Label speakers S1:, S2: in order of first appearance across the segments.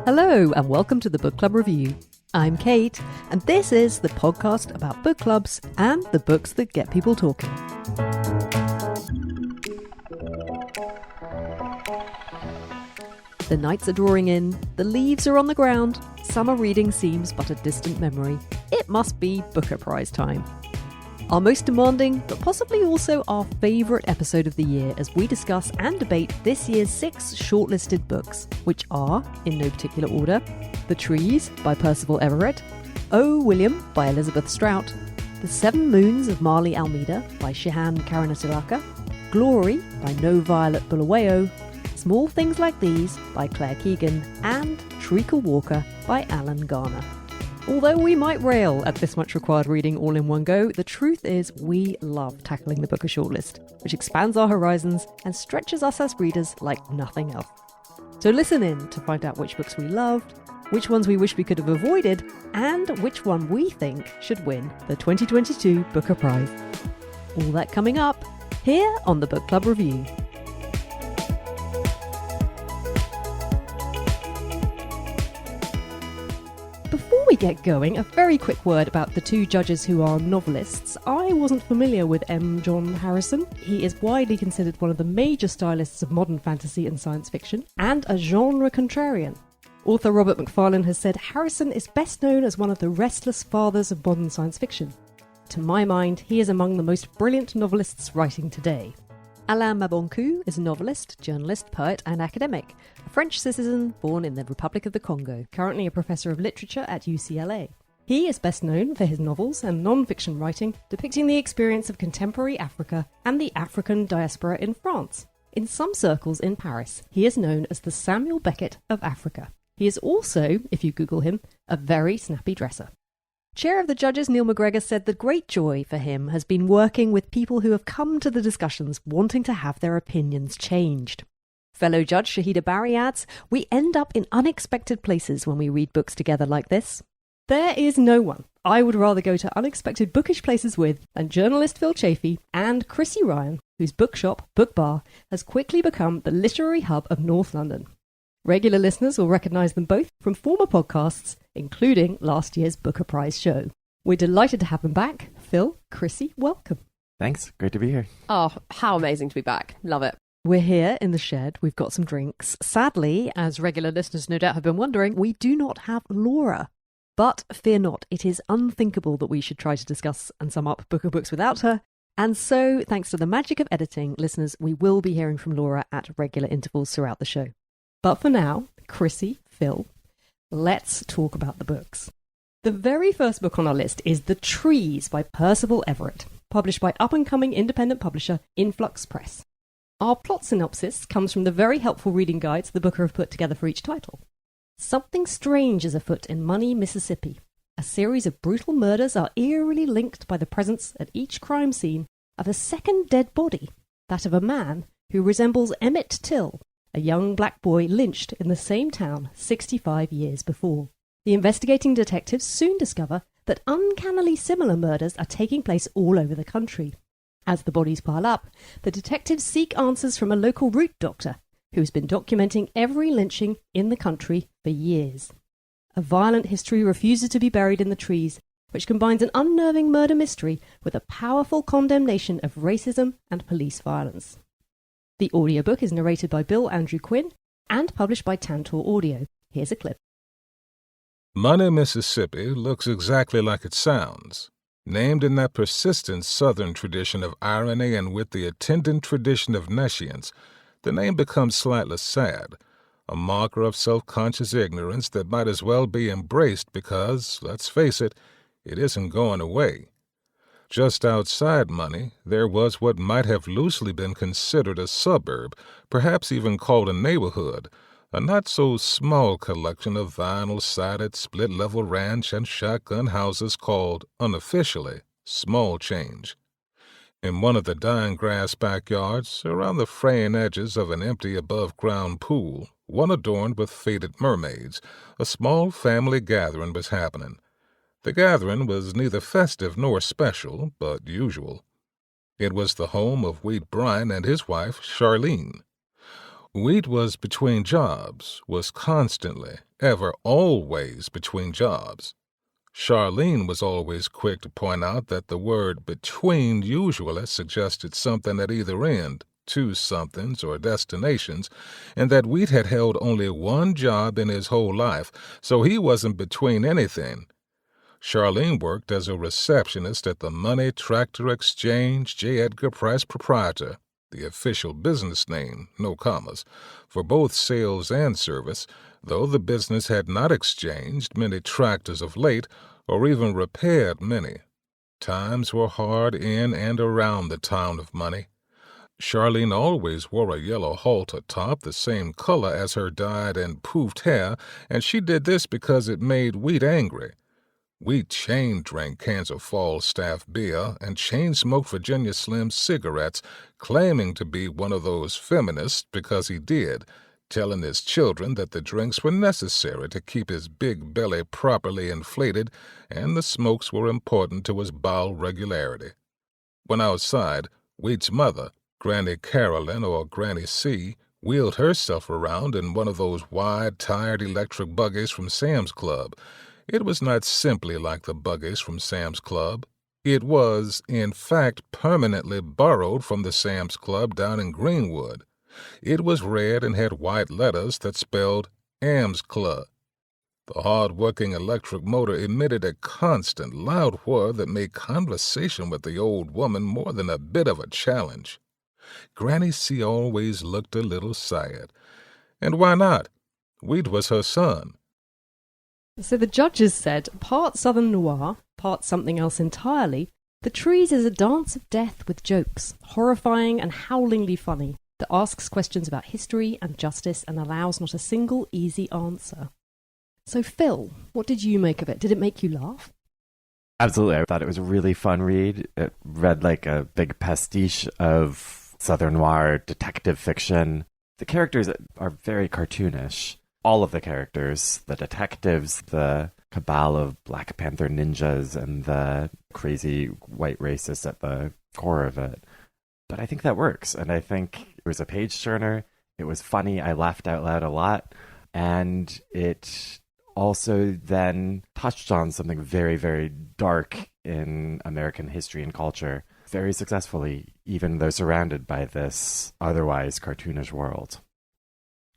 S1: Hello and welcome to the Book Club Review. I'm Kate, and this is the podcast about book clubs and the books that get people talking. The nights are drawing in, the leaves are on the ground, summer reading seems but a distant memory. It must be Booker Prize time. Our most demanding, but possibly also our favourite episode of the year as we discuss and debate this year's 6 shortlisted books, which are, in no particular order, The Trees by Percival Everett, O. William by Elizabeth Strout, The 7 Moons of Maali Almeida by Shehan Karunatilaka, Glory by NoViolet Bulawayo, Small Things Like These by Claire Keegan, and Treacle Walker by Alan Garner. Although we might rail at this much required reading all in one go, the truth is we love tackling the Booker shortlist, which expands our horizons and stretches us as readers like nothing else. So listen in to find out which books we loved, which ones we wish we could have avoided, and which one we think should win the 2022 Booker Prize. All that coming up here on the Book Club Review. Before we get going, a very quick word about the 2 judges who are novelists. I wasn't familiar with M. John Harrison. He is widely considered one of the major stylists of modern fantasy and science fiction, and a genre contrarian. Author Robert Macfarlane has said Harrison is best known as one of the restless fathers of modern science fiction. To my mind, he is among the most brilliant novelists writing today. Alain Maboncou is a novelist, journalist, poet and academic, a French citizen born in the Republic of the Congo, currently a professor of literature at UCLA. He is best known for his novels and non-fiction writing depicting the experience of contemporary Africa and the African diaspora in France. In some circles in Paris, he is known as the Samuel Beckett of Africa. He is also, if you Google him, a very snappy dresser. Chair of the judges Neil McGregor said the great joy for him has been working with people who have come to the discussions wanting to have their opinions changed. Fellow judge Shahida Barry adds, we end up in unexpected places when we read books together like this. There is no one I would rather go to unexpected bookish places with than journalist Phil Chaffee and Chrissy Ryan, whose bookshop, Bookbar, has quickly become the literary hub of North London. Regular listeners will recognise them both from former podcasts, including last year's Booker Prize show. We're delighted to have them back. Phil, Chrissy, welcome.
S2: Thanks. Great to be here.
S3: Oh, how amazing to be back. Love it.
S1: We're here in the shed. We've got some drinks. Sadly, as regular listeners no doubt have been wondering, we do not have Laura. But fear not, it is unthinkable that we should try to discuss and sum up Booker books without her. And so, thanks to the magic of editing, listeners, we will be hearing from Laura at regular intervals throughout the show. But for now, Chrissy, Phil, let's talk about the books. The very first book on our list is The Trees by Percival Everett, published by up-and-coming independent publisher Influx Press. Our plot synopsis comes from the very helpful reading guides the Booker have put together for each title. Something strange is afoot in Money, Mississippi. A series of brutal murders are eerily linked by the presence at each crime scene of a second dead body, that of a man who resembles Emmett Till, a young black boy lynched in the same town 65 years before. The investigating detectives soon discover that uncannily similar murders are taking place all over the country. As the bodies pile up, the detectives seek answers from a local root doctor who's been documenting every lynching in the country for years. A violent history refuses to be buried in the trees, which combines an unnerving murder mystery with a powerful condemnation of racism and police violence. The audiobook is narrated by Bill Andrew Quinn and published by Tantor Audio. Here's a clip.
S4: Money, Mississippi looks exactly like it sounds. Named in that persistent Southern tradition of irony and with the attendant tradition of nescience, the name becomes slightly sad, a marker of self-conscious ignorance that might as well be embraced because, let's face it, it isn't going away. Just outside Money, there was what might have loosely been considered a suburb, perhaps even called a neighborhood, a not-so-small collection of vinyl-sided split-level ranch and shotgun houses called, unofficially, Small Change. In one of the dying grass backyards, around the fraying edges of an empty above-ground pool, one adorned with faded mermaids, a small family gathering was happening. The gathering was neither festive nor special, but usual. It was the home of Wheat Bryan and his wife, Charlene. Wheat was between jobs, was constantly, ever, always between jobs. Charlene was always quick to point out that the word between usually suggested something at either end, two somethings or destinations, and that Wheat had held only one job in his whole life, so he wasn't between anything. Charlene worked as a receptionist at the Money Tractor Exchange, J. Edgar Price Proprietor, the official business name, no commas, for both sales and service, though the business had not exchanged many tractors of late or even repaired many. Times were hard in and around the town of Money. Charlene always wore a yellow halter top the same color as her dyed and poofed hair, and she did this because it made Wheat angry. Wheat chain-drank cans of Falstaff beer and chain-smoked Virginia Slim cigarettes, claiming to be one of those feminists because he did, telling his children that the drinks were necessary to keep his big belly properly inflated and the smokes were important to his bowel regularity. When outside, Wheat's mother, Granny Carolyn or Granny C, wheeled herself around in one of those wide, tired electric buggies from Sam's Club. It was not simply like the buggies from Sam's Club. It was, in fact, permanently borrowed from the Sam's Club down in Greenwood. It was red and had white letters that spelled Am's Club. The hard-working electric motor emitted a constant, loud whir that made conversation with the old woman more than a bit of a challenge. Granny C always looked a little sad. And why not? Wheat was her son.
S1: So the judges said, part Southern noir, part something else entirely, The Trees is a dance of death with jokes, horrifying and howlingly funny, that asks questions about history and justice and allows not a single easy answer. So Phil, what did you make of it? Did it make you laugh?
S2: Absolutely. I thought it was a really fun read. It read like a big pastiche of Southern noir detective fiction. The characters are very cartoonish. All of the characters, the detectives, the cabal of Black Panther ninjas, and the crazy white racists at the core of it. But I think that works, and I think it was a page-turner. It was funny. I laughed out loud a lot, and it also then touched on something very, very dark in American history and culture very successfully, even though surrounded by this otherwise cartoonish world.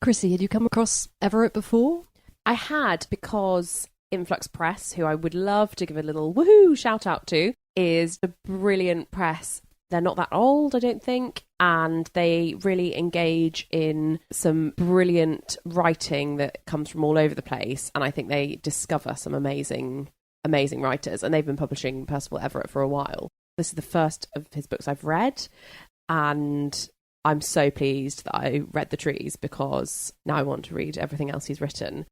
S1: Chrissy, had you come across Everett before?
S3: I had, because Influx Press, who I would love to give a little woohoo shout out to, is a brilliant press. They're not that old, I don't think, and they really engage in some brilliant writing that comes from all over the place, and I think they discover some amazing writers, and they've been publishing Percival Everett for a while. This is the first of his books I've read, and I'm so pleased that I read The Trees, because now I want to read everything else he's written.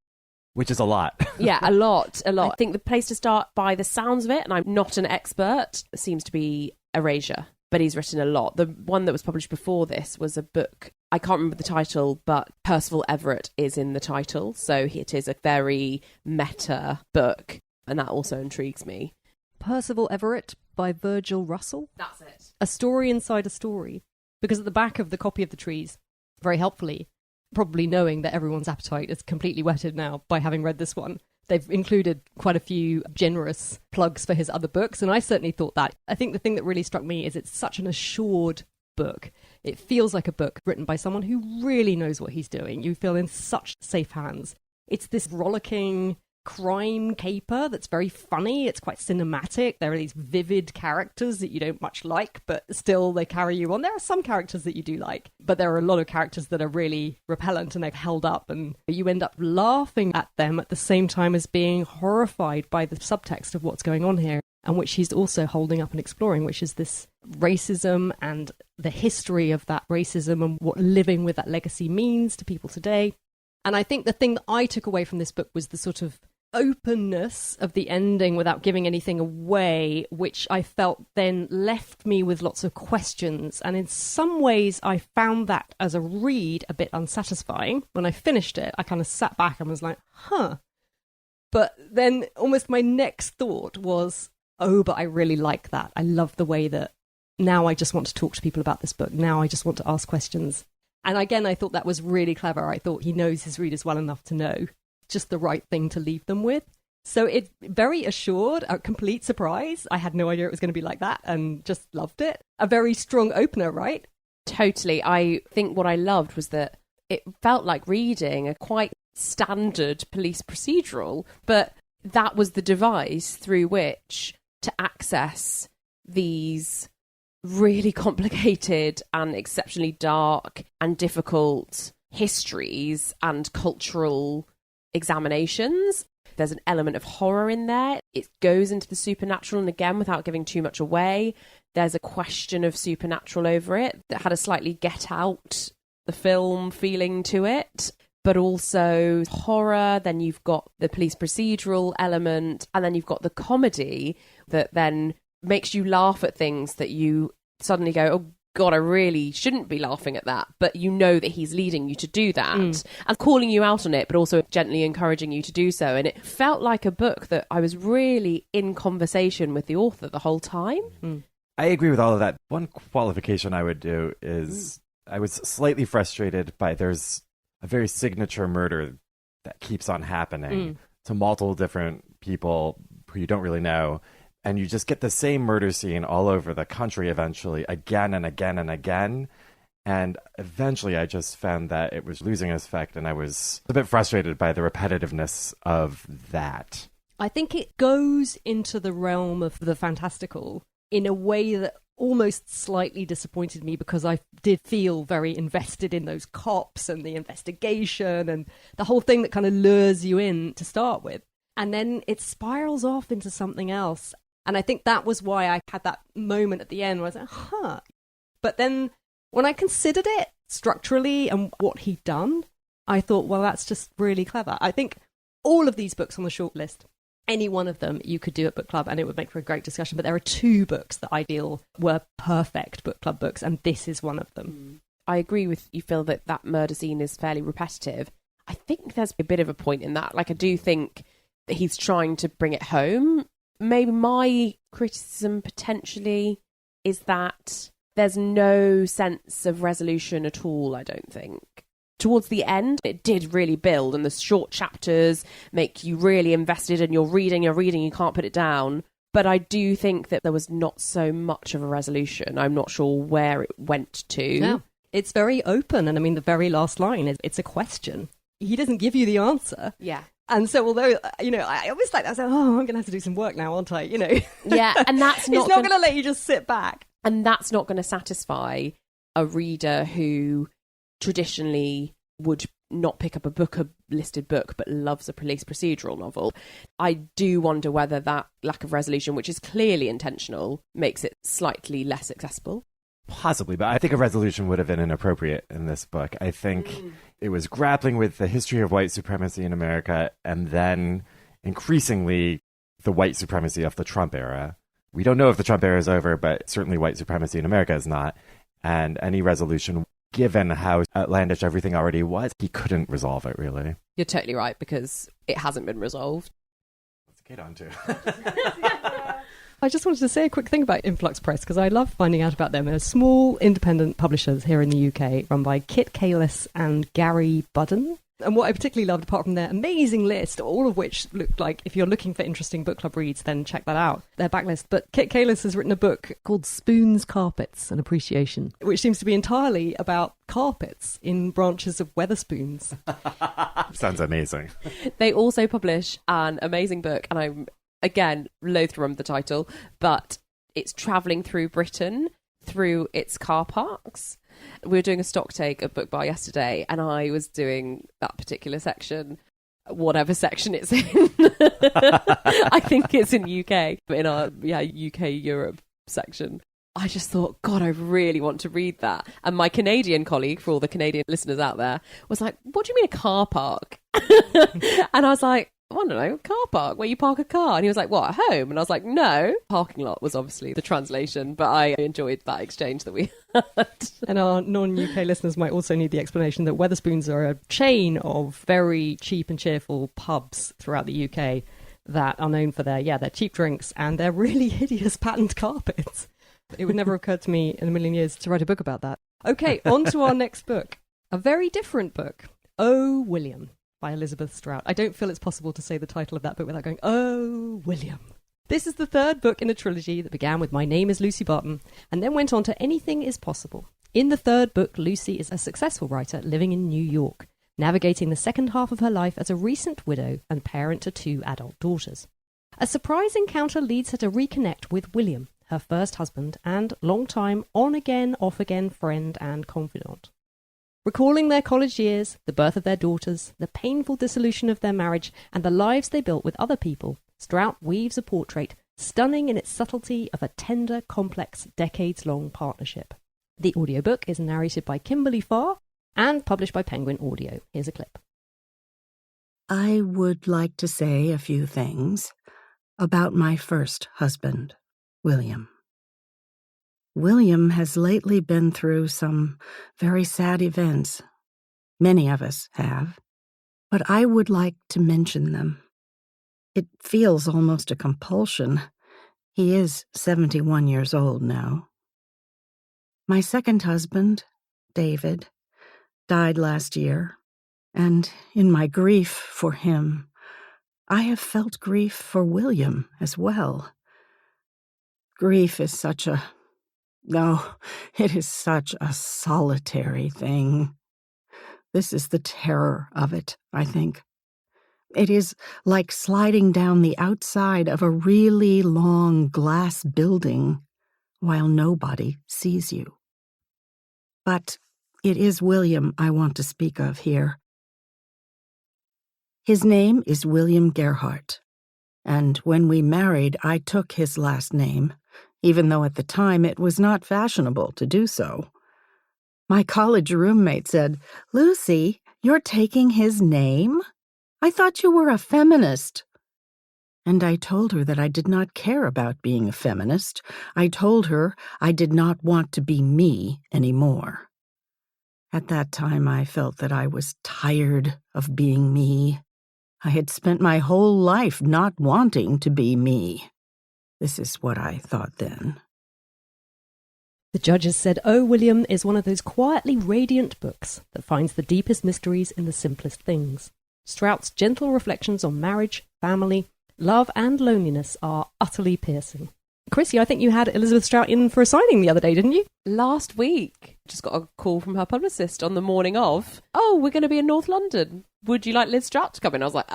S2: Which is a lot.
S3: Yeah, a lot. I think the place to start, by the sounds of it, and I'm not an expert, seems to be Erasure. But he's written a lot. The one that was published before this was a book, I can't remember the title, but Percival Everett is in the title. So it is a very meta book, and that also intrigues me.
S1: Percival Everett by Virgil Russell.
S3: That's it.
S1: A story inside a story. Because at the back of the copy of The Trees, very helpfully, probably knowing that everyone's appetite is completely whetted now by having read this one, they've included quite a few generous plugs for his other books, and I certainly thought that. I think the thing that really struck me is it's such an assured book. It feels like a book written by someone who really knows what he's doing. You feel in such safe hands. It's this rollicking crime caper that's very funny. It's quite cinematic. There are these vivid characters that you don't much like, but still they carry you on. There are some characters that you do like, but there are a lot of characters that are really repellent and they're held up, and you end up laughing at them at the same time as being horrified by the subtext of what's going on here, and which he's also holding up and exploring, which is this racism and the history of that racism and what living with that legacy means to people today. And I think the thing that I took away from this book was the sort of openness of the ending without giving anything away, which I felt then left me with lots of questions. And in some ways, I found that as a read a bit unsatisfying. When I finished it, I kind of sat back and was like, But then almost my next thought was, oh, but I really like that. I love the way that now I just want to talk to people about this book. Now I just want to ask questions. And again, I thought that was really clever. I thought he knows his readers well enough to know just the right thing to leave them with. So it's very assured, a complete surprise. I had no idea it was going to be like that and just loved it. A very strong opener, right?
S3: Totally. I think what I loved was that it felt like reading a quite standard police procedural, but that was the device through which to access these really complicated and exceptionally dark and difficult histories and cultural examinations. There's an element of horror in there. It goes into the supernatural, and again, without giving too much away, there's a question of supernatural over it that had a slightly Get Out, the film, feeling to it, but also horror. Then you've got the police procedural element, and then you've got the comedy that then makes you laugh at things that you suddenly go, oh God, I really shouldn't be laughing at that. But you know that he's leading you to do that and calling you out on it, but also gently encouraging you to do so. And it felt like a book that I was really in conversation with the author the whole time.
S2: I agree with all of that. One qualification I would do is I was slightly frustrated by there's a very signature murder that keeps on happening to multiple different people who you don't really know. And you just get the same murder scene all over the country eventually, again and again and again. And eventually I just found that it was losing its effect, and I was a bit frustrated by the repetitiveness of that.
S1: I think it goes into the realm of the fantastical in a way that almost slightly disappointed me, because I did feel very invested in those cops and the investigation and the whole thing that kind of lures you in to start with. And then it spirals off into something else. And I think that was why I had that moment at the end where I was like, huh. But then when I considered it structurally and what he'd done, I thought, well, that's just really clever. I think all of these books on the shortlist, any one of them you could do at book club and it would make for a great discussion. But there are two books that I feel were perfect book club books, and this is one of them.
S3: I agree with you, Phil, that murder scene is fairly repetitive. I think there's a bit of a point in that. Like, I do think that he's trying to bring it home. Maybe my criticism potentially is that there's no sense of resolution at all, I don't think. Towards the end, it did really build, and the short chapters make you really invested, and you're reading, you can't put it down. But I do think that there was not so much of a resolution. I'm not sure where it went to.
S1: No, it's very open, and I mean, the very last line is, it's a question. He doesn't give you the answer.
S3: Yeah.
S1: And so, although, I always like that, I was like, oh, I'm going to have to do some work now, aren't I?
S3: Yeah, and that's not...
S1: He's not going to let you just sit back.
S3: And that's not going to satisfy a reader who traditionally would not pick up a listed book, but loves a police procedural novel. I do wonder whether that lack of resolution, which is clearly intentional, makes it slightly less accessible.
S2: Possibly, but I think a resolution would have been inappropriate in this book. I think it was grappling with the history of white supremacy in America, and then increasingly the white supremacy of the Trump era. We don't know if the Trump era is over, but certainly white supremacy in America is not. And any resolution, given how outlandish everything already was, he couldn't resolve it, really.
S3: You're totally right, because it hasn't been resolved.
S2: Let's get on to
S1: I just wanted to say a quick thing about Influx Press, because I love finding out about them. They're small independent publishers here in the UK, run by Kit Kalis and Gary Budden. And what I particularly loved, apart from their amazing list, all of which looked like, if you're looking for interesting book club reads, then check that out, their backlist. But Kit Kalis has written a book called Spoons, Carpets, An Appreciation, which seems to be entirely about carpets in branches of Weatherspoons.
S2: Sounds amazing.
S3: They also publish an amazing book, and I'm, again, loath to remember the title, but it's travelling through Britain, through its car parks. We were doing a stock take at Bookbar yesterday, and I was doing that particular section, whatever section it's in. I think it's in UK, but in our UK-Europe section. I just thought, God, I really want to read that. And my Canadian colleague, for all the Canadian listeners out there, was like, what do you mean a car park? And I was like, I don't know, car park where you park a car. And he was like, what, at home? And I was like, no. Parking lot was obviously the translation, but I enjoyed that exchange that we had.
S1: And our non-UK listeners might also need the explanation that Wetherspoons are a chain of very cheap and cheerful pubs throughout the UK that are known for their cheap drinks and their really hideous patterned carpets. It would never occur to me in a million years to write a book about that. Okay, on to our next book. A very different book. Oh, William, by Elizabeth Strout. I don't feel it's possible to say the title of that book without going, oh, William. This is the third book in a trilogy that began with My Name is Lucy Barton and then went on to Anything is Possible. In the third book, Lucy is a successful writer living in New York, navigating the second half of her life as a recent widow and parent to 2 adult daughters. A surprise encounter leads her to reconnect with William, her first husband and long-time on-again, off-again friend and confidant. Recalling their college years, the birth of their daughters, the painful dissolution of their marriage, and the lives they built with other people, Strout weaves a portrait stunning in its subtlety of a tender, complex, decades-long partnership. The audiobook is narrated by Kimberly Farr and published by Penguin Audio. Here's a clip.
S5: I would like to say a few things about my first husband, William. William has lately been through some very sad events. Many of us have, but I would like to mention them. It feels almost a compulsion. He is 71 years old now. My second husband, David, died last year, and in my grief for him, I have felt grief for William as well. Grief is it is such a solitary thing. This is the terror of it, I think. It is like sliding down the outside of a really long glass building while nobody sees you. But it is William I want to speak of here. His name is William Gerhardt, and when we married, I took his last name, even though at the time it was not fashionable to do so. My college roommate said, "Lucy, you're taking his name? I thought you were a feminist." And I told her that I did not care about being a feminist. I told her I did not want to be me anymore. At that time, I felt that I was tired of being me. I had spent my whole life not wanting to be me. This is what I thought then.
S1: The judges said Oh, William is one of those quietly radiant books that finds the deepest mysteries in the simplest things. Strout's gentle reflections on marriage, family, love and loneliness are utterly piercing. Chrissy, I think you had Elizabeth Strout in for a signing the other day, didn't you?
S3: Last week. Just got a call from her publicist on the morning of, oh, we're going to be in North London. Would you like Liz Strout to come in? I was like,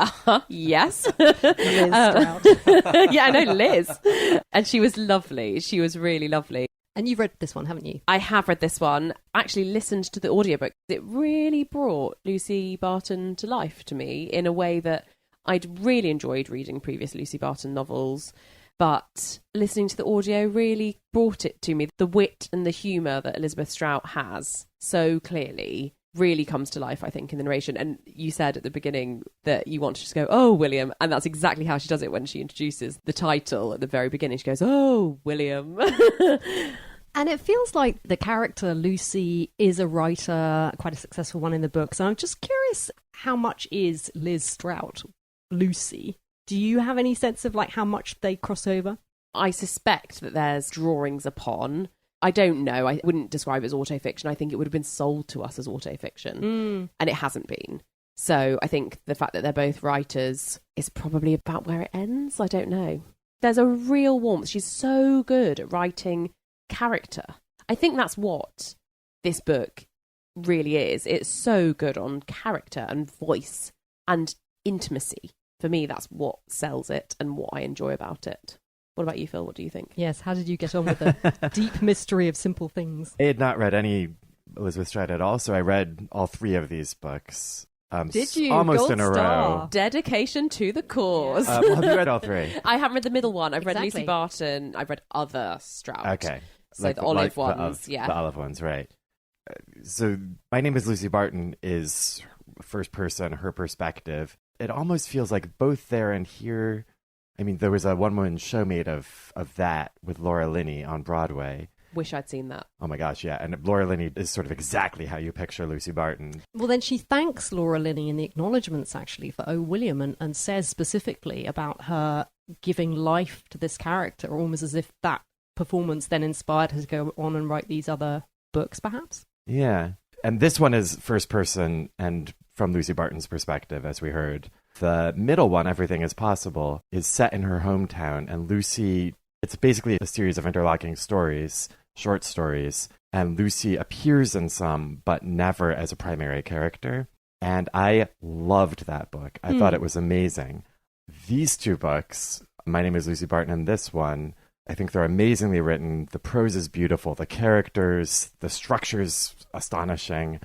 S3: yes.
S1: Liz Strout.
S3: Yeah, I know, Liz. And she was lovely. She was really lovely.
S1: And you've read this one, haven't you?
S3: I have read this one. Actually listened to the audiobook. It really brought Lucy Barton to life to me in a way that I'd really enjoyed reading previous Lucy Barton novels. But listening to the audio really brought it to me. The wit and the humour that Elizabeth Strout has so clearly really comes to life, I think, in the narration. And you said at the beginning that you want to just go, oh, William. And that's exactly how she does it when she introduces the title at the very beginning. She goes, oh, William.
S1: And it feels like the character Lucy is a writer, quite a successful one in the book. So I'm just curious, how much is Liz Strout Lucy? Do you have any sense of like how much they cross over?
S3: I suspect that there's drawings upon. I don't know. I wouldn't describe it as autofiction. I think it would have been sold to us as autofiction, and it hasn't been. So I think the fact that they're both writers is probably about where it ends. I don't know. There's a real warmth. She's so good at writing character. I think that's what this book really is. It's so good on character and voice and intimacy. For me, that's what sells it and what I enjoy about it. What about you, Phil? What do you think?
S1: Yes, how did you get on with the deep mystery of simple things?
S2: I had not read any Elizabeth Strout at all, so I read all 3 of these books.
S1: Did you?
S2: Almost
S1: Gold
S2: in a
S1: star.
S2: row.
S3: Dedication to the cause.
S2: Have you read all 3?
S3: I haven't read the middle one. I've read
S1: Exactly.
S3: Lucy Barton. I've read other Strout.
S2: Okay.
S3: So the olive ones,
S2: The olive ones, right. So My Name is Lucy Barton is first person, her perspective. it almost feels like both there and here. I mean, there was a one-woman show made of that with Laura Linney on Broadway.
S3: Wish I'd seen that.
S2: Oh my gosh, yeah. And Laura Linney is sort of exactly how you picture Lucy Barton.
S1: Well, then she thanks Laura Linney in the acknowledgements, actually, for O. William, and says specifically about her giving life to this character, almost as if that performance then inspired her to go on and write these other books, perhaps.
S2: Yeah. And this one is first person and from Lucy Barton's perspective, as we heard. The middle one, Everything is Possible, is set in her hometown, and Lucy, it's basically a series of interlocking stories, short stories, and Lucy appears in some, but never as a primary character. And I loved that book. I thought it was amazing. These two books, My Name is Lucy Barton and this one, I think they're amazingly written. The prose is beautiful. The characters, the structure's astonishing.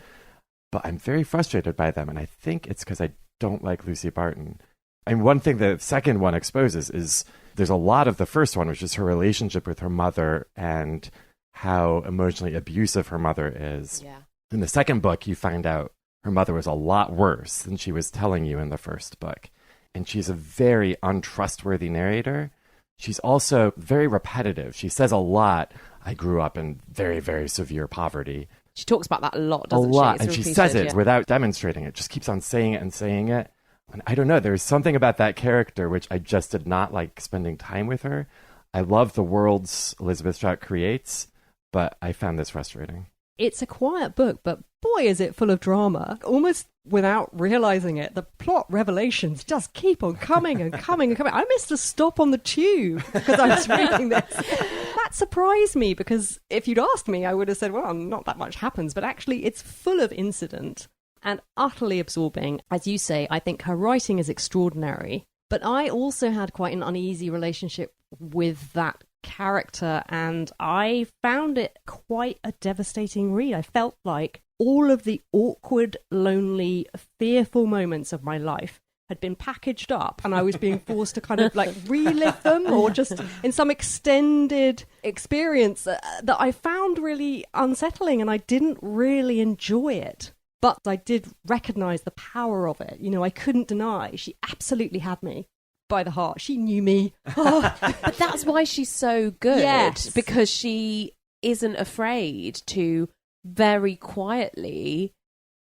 S2: But I'm very frustrated by them, and I think it's because I don't like Lucy Barton. And one thing the second one exposes is there's a lot of the first one, which is her relationship with her mother and how emotionally abusive her mother is.
S3: Yeah.
S2: In the second book, you find out her mother was a lot worse than she was telling you in the first book. And she's a very untrustworthy narrator. She's also very repetitive. She says a lot. I grew up in very, very severe poverty.
S3: She talks about that a lot, doesn't
S2: she? A lot.
S3: It's
S2: and she
S3: repeated,
S2: says it without demonstrating it. Just keeps on saying it and saying it. And I don't know. There's something about that character which I just did not like spending time with her. I love the worlds Elizabeth Strout creates, but I found this frustrating.
S1: It's a quiet book, but boy, is it full of drama. Almost without realizing it, the plot revelations just keep on coming and coming and coming. I missed a stop on the tube because I was reading this. That surprised me because if you'd asked me, I would have said, well, not that much happens. But actually, it's full of incident and utterly absorbing. As you say, I think her writing is extraordinary. But I also had quite an uneasy relationship with that character, and I found it quite a devastating read. I felt like all of the awkward, lonely, fearful moments of my life had been packaged up, and I was being forced to kind of like relive them, or just in some extended experience that I found really unsettling, and I didn't really enjoy it. But I did recognize the power of it. You know, I couldn't deny she absolutely had me by the heart. She knew me.
S3: But that's why she's so good.
S1: Yes.
S3: Because she isn't afraid to very quietly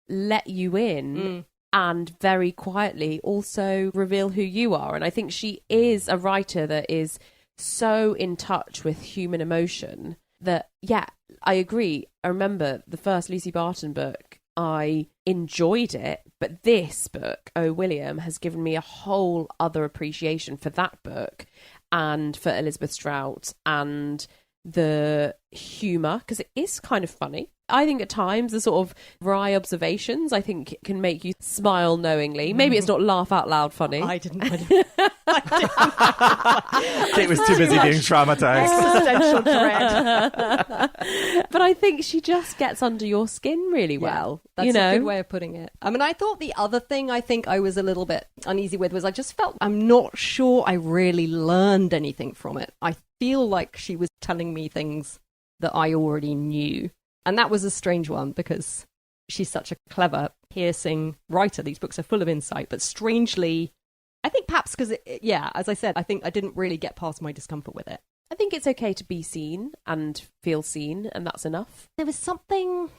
S3: let you in and very quietly also reveal who you are. And I think she is a writer that is so in touch with human emotion that, yeah, I agree. I remember the first Lucy Barton book, I enjoyed it, but this book, O. William, has given me a whole other appreciation for that book and for Elizabeth Strout and the humour, because it is kind of funny. I think at times the sort of wry observations, I think, can make you smile knowingly. Maybe it's not laugh out loud funny.
S1: I didn't.
S2: Kate was too busy being traumatized.
S1: Existential dread.
S3: But I think she just gets under your skin really well.
S1: That's a good way of putting it. I mean, I thought the other thing I think I was a little bit uneasy with was I just felt I'm not sure I really learned anything from it. I feel like she was telling me things that I already knew. And that was a strange one because she's such a clever, piercing writer. These books are full of insight, but strangely, I think perhaps because, as I said, I think I didn't really get past my discomfort with it.
S3: I think it's okay to be seen and feel seen, and that's enough.
S1: There was something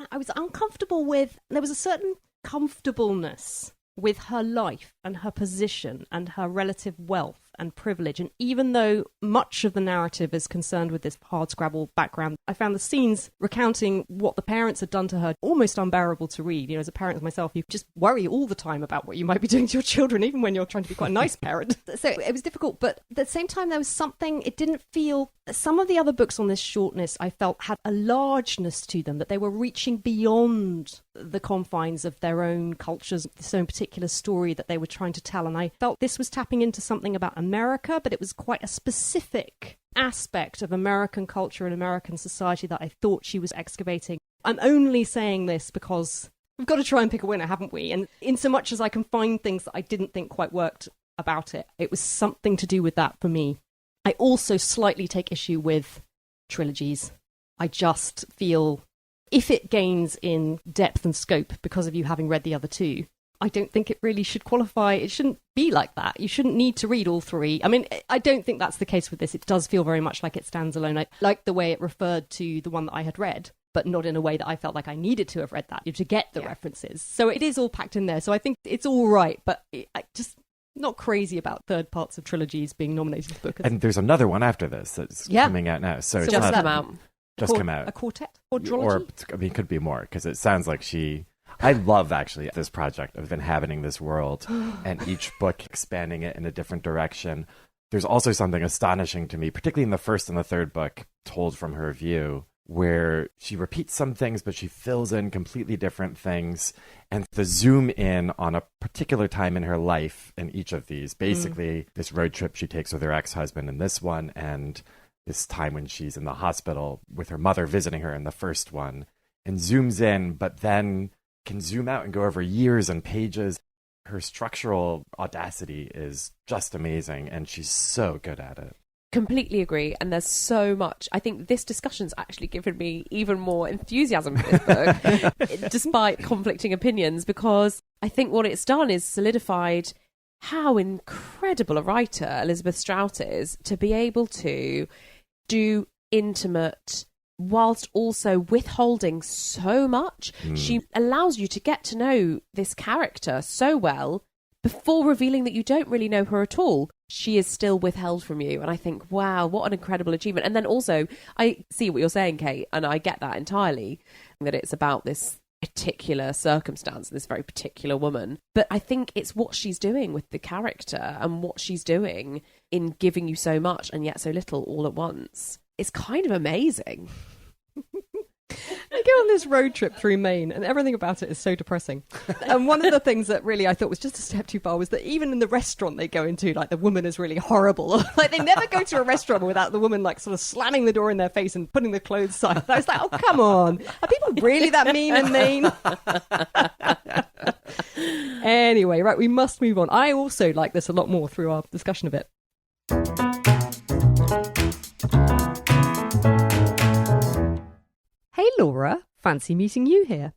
S1: I was uncomfortable with. There was a certain comfortableness with her life and her position and her relative wealth and privilege. And even though much of the narrative is concerned with this hardscrabble background, I found the scenes recounting what the parents had done to her almost unbearable to read. You know, as a parent myself, you just worry all the time about what you might be doing to your children, even when you're trying to be quite a nice parent. So it was difficult, but at the same time, there was something, it didn't feel, some of the other books on this shortlist, I felt had a largeness to them, that they were reaching beyond the confines of their own cultures, this own particular story that they were trying to tell. And I felt this was tapping into something about America, but it was quite a specific aspect of American culture and American society that I thought she was excavating. I'm only saying this because we've got to try and pick a winner, haven't we? And in so much as I can find things that I didn't think quite worked about it, it was something to do with that for me. I also slightly take issue with trilogies. I just feel if it gains in depth and scope because of you having read the other two, I don't think it really should qualify. It shouldn't be like that. You shouldn't need to read all three. I mean, I don't think that's the case with this. It does feel very much like it stands alone. I like the way it referred to the one that I had read, but not in a way that I felt like I needed to have read that to get the references. So it is all packed in there. So I think it's all right, but I just not crazy about third parts of trilogies being nominated for book.
S2: And there's another one after this that's coming out now. So it's
S3: just
S2: not,
S3: come out.
S2: Just come out.
S1: A quartet? Quadrology?
S2: Or, I mean, it could be more, because it sounds like I love, actually, this project of inhabiting this world and each book expanding it in a different direction. There's also something astonishing to me, particularly in the first and the third book, told from her view, where she repeats some things, but she fills in completely different things. And the zoom in on a particular time in her life in each of these, basically this road trip she takes with her ex-husband in this one, and this time when she's in the hospital with her mother visiting her in the first one, and zooms in, but then can zoom out and go over years and pages. Her structural audacity is just amazing, and she's so good at it.
S3: Completely agree. And there's so much. I think this discussion's actually given me even more enthusiasm for this book, despite conflicting opinions, because I think what it's done is solidified how incredible a writer Elizabeth Strout is, to be able to do intimate whilst also withholding so much. She allows you to get to know this character so well before revealing that you don't really know her at all. She is still withheld from you. And I think, wow, what an incredible achievement. And then also, I see what you're saying, Kate, and I get that entirely, that it's about this particular circumstance, this very particular woman. But I think it's what she's doing with the character and what she's doing in giving you so much and yet so little all at once. It's kind of amazing.
S1: They go on this road trip through Maine, and everything about it is so depressing. And one of the things that really I thought was just a step too far was that even in the restaurant they go into, like, the woman is really horrible. Like, they never go to a restaurant without the woman, like, sort of slamming the door in their face and putting the clothes aside. I was like, oh, come on. Are people really that mean in Maine? Anyway, right, we must move on. I also like this a lot more through our discussion of it. Hey, Laura. Fancy meeting you here.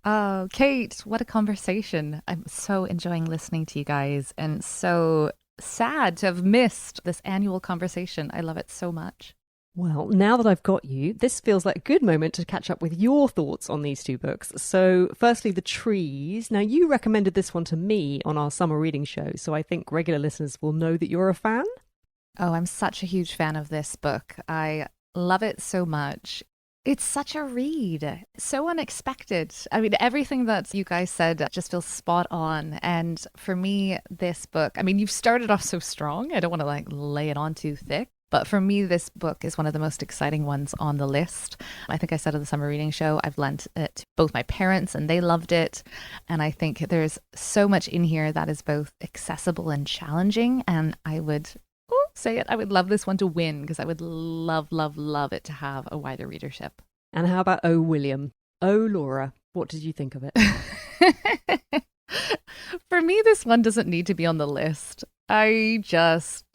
S6: Oh, Kate, what a conversation. I'm so enjoying listening to you guys, and so sad to have missed this annual conversation. I love it so much.
S1: Well, now that I've got you, this feels like a good moment to catch up with your thoughts on these two books. So, firstly, The Trees. Now, you recommended this one to me on our summer reading show, so I think regular listeners will know that you're a fan.
S6: Oh, I'm such a huge fan of this book. I love it so much. It's such a read. So unexpected. I mean, everything that you guys said just feels spot on. And for me, this book, I mean, you've started off so strong. I don't want to lay it on too thick. But for me, this book is one of the most exciting ones on the list. I think I said at the summer reading show, I've lent it to both my parents and they loved it. And I think there's so much in here that is both accessible and challenging. And I would say it. I would love this one to win because I would love, love, love it to have a wider readership.
S1: And how about Oh, William? Oh, Laura, what did you think of it?
S6: For me, this one doesn't need to be on the list. I just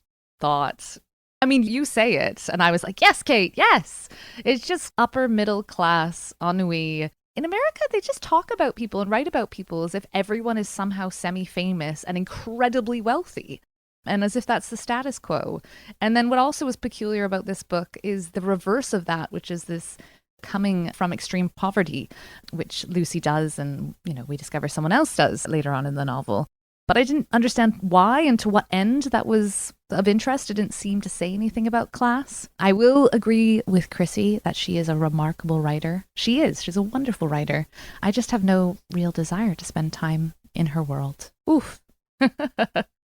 S6: thought, I mean, you say it, and I was like, yes, Kate, yes. It's just upper middle class ennui. In America, they just talk about people and write about people as if everyone is somehow semi-famous and incredibly wealthy, and as if that's the status quo. And then what also is peculiar about this book is the reverse of that, which is this coming from extreme poverty, which Lucy does, and, we discover someone else does later on in the novel. But I didn't understand why and to what end that was of interest. It didn't seem to say anything about class. I will agree with Chrissy that she is a remarkable writer. She is. She's a wonderful writer. I just have no real desire to spend time in her world. Oof.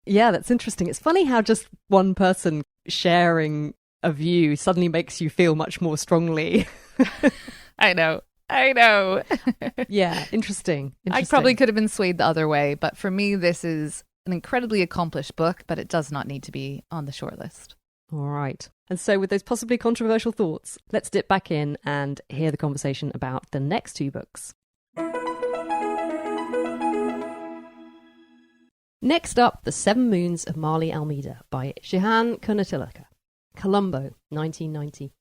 S1: Yeah, that's interesting. It's funny how just one person sharing a view suddenly makes you feel much more strongly.
S6: I know.
S1: Yeah, interesting.
S6: I probably could have been swayed the other way, but for me, this is an incredibly accomplished book, but it does not need to be on the shortlist.
S1: All right. And so with those possibly controversial thoughts, let's dip back in and hear the conversation about the next two books. Next up, The Seven Moons of Maali Almeida by Shehan Karunatilaka. Colombo, 1990.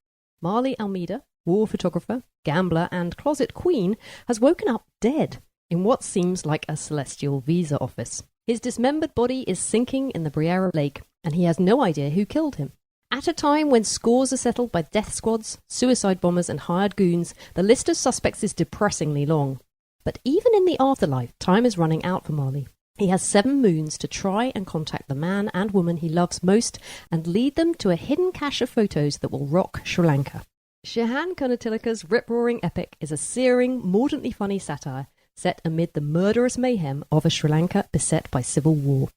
S1: Maali Almeida, war photographer, gambler and closet queen, has woken up dead in what seems like a celestial visa office. His dismembered body is sinking in the Briera Lake, and he has no idea who killed him. At a time when scores are settled by death squads, suicide bombers and hired goons, the list of suspects is depressingly long. But even in the afterlife, time is running out for Maali. He has 7 moons to try and contact the man and woman he loves most and lead them to a hidden cache of photos that will rock Sri Lanka. Shehan Karunatilaka's rip-roaring epic is a searing, mordantly funny satire set amid the murderous mayhem of a Sri Lanka beset by civil war.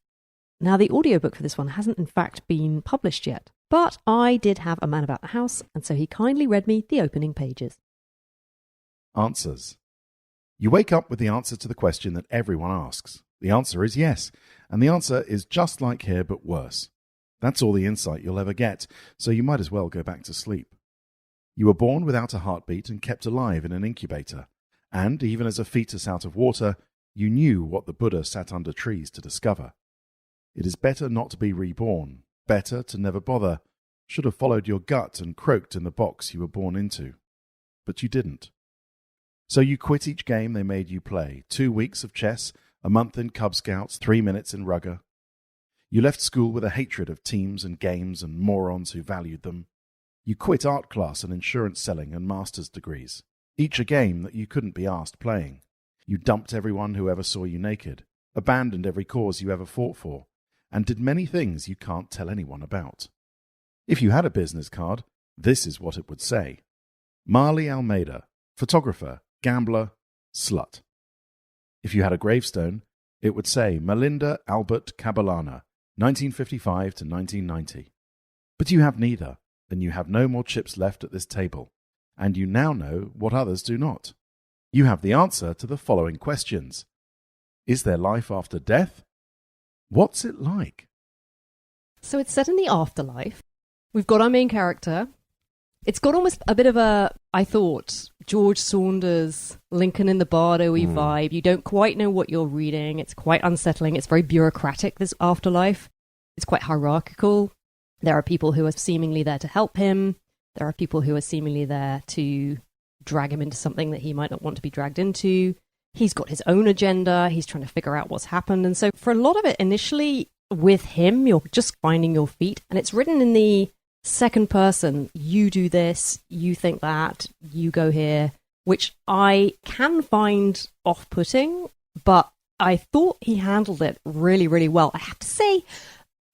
S1: Now, the audiobook for this one hasn't in fact been published yet, but I did have a man about the house, and so he kindly read me the opening pages.
S7: Answers. You wake up with the answer to the question that everyone asks. The answer is yes, and the answer is just like here but worse. That's all the insight you'll ever get, so you might as well go back to sleep. You were born without a heartbeat and kept alive in an incubator, and even as a fetus out of water, you knew what the Buddha sat under trees to discover. It is better not to be reborn, better to never bother, should have followed your gut and croaked in the box you were born into. But you didn't. So you quit each game they made you play, 2 weeks of chess, a month in Cub Scouts, 3 minutes in rugger. You left school with a hatred of teams and games and morons who valued them. You quit art class and insurance selling and master's degrees, each a game that you couldn't be asked playing. You dumped everyone who ever saw you naked, abandoned every cause you ever fought for, and did many things you can't tell anyone about. If you had a business card, this is what it would say. Maali Almeida, photographer, gambler, slut. If you had a gravestone, it would say Melinda Albert Caballana, 1955 to 1990. But you have neither, and you have no more chips left at this table, and you now know what others do not. You have the answer to the following questions. Is there life after death? What's it like?
S1: So it's set in the afterlife. We've got our main character. It's got almost a bit of a, I thought, George Saunders, Lincoln in the Bardo-y vibe. You don't quite know what you're reading. It's quite unsettling. It's very bureaucratic, this afterlife. It's quite hierarchical. There are people who are seemingly there to help him. There are people who are seemingly there to drag him into something that he might not want to be dragged into. He's got his own agenda. He's trying to figure out what's happened. And so for a lot of it, initially with him, you're just finding your feet. And it's written in the second person. You do this, you think that, you go here, which I can find off-putting, but I thought he handled it really, really well. I have to say,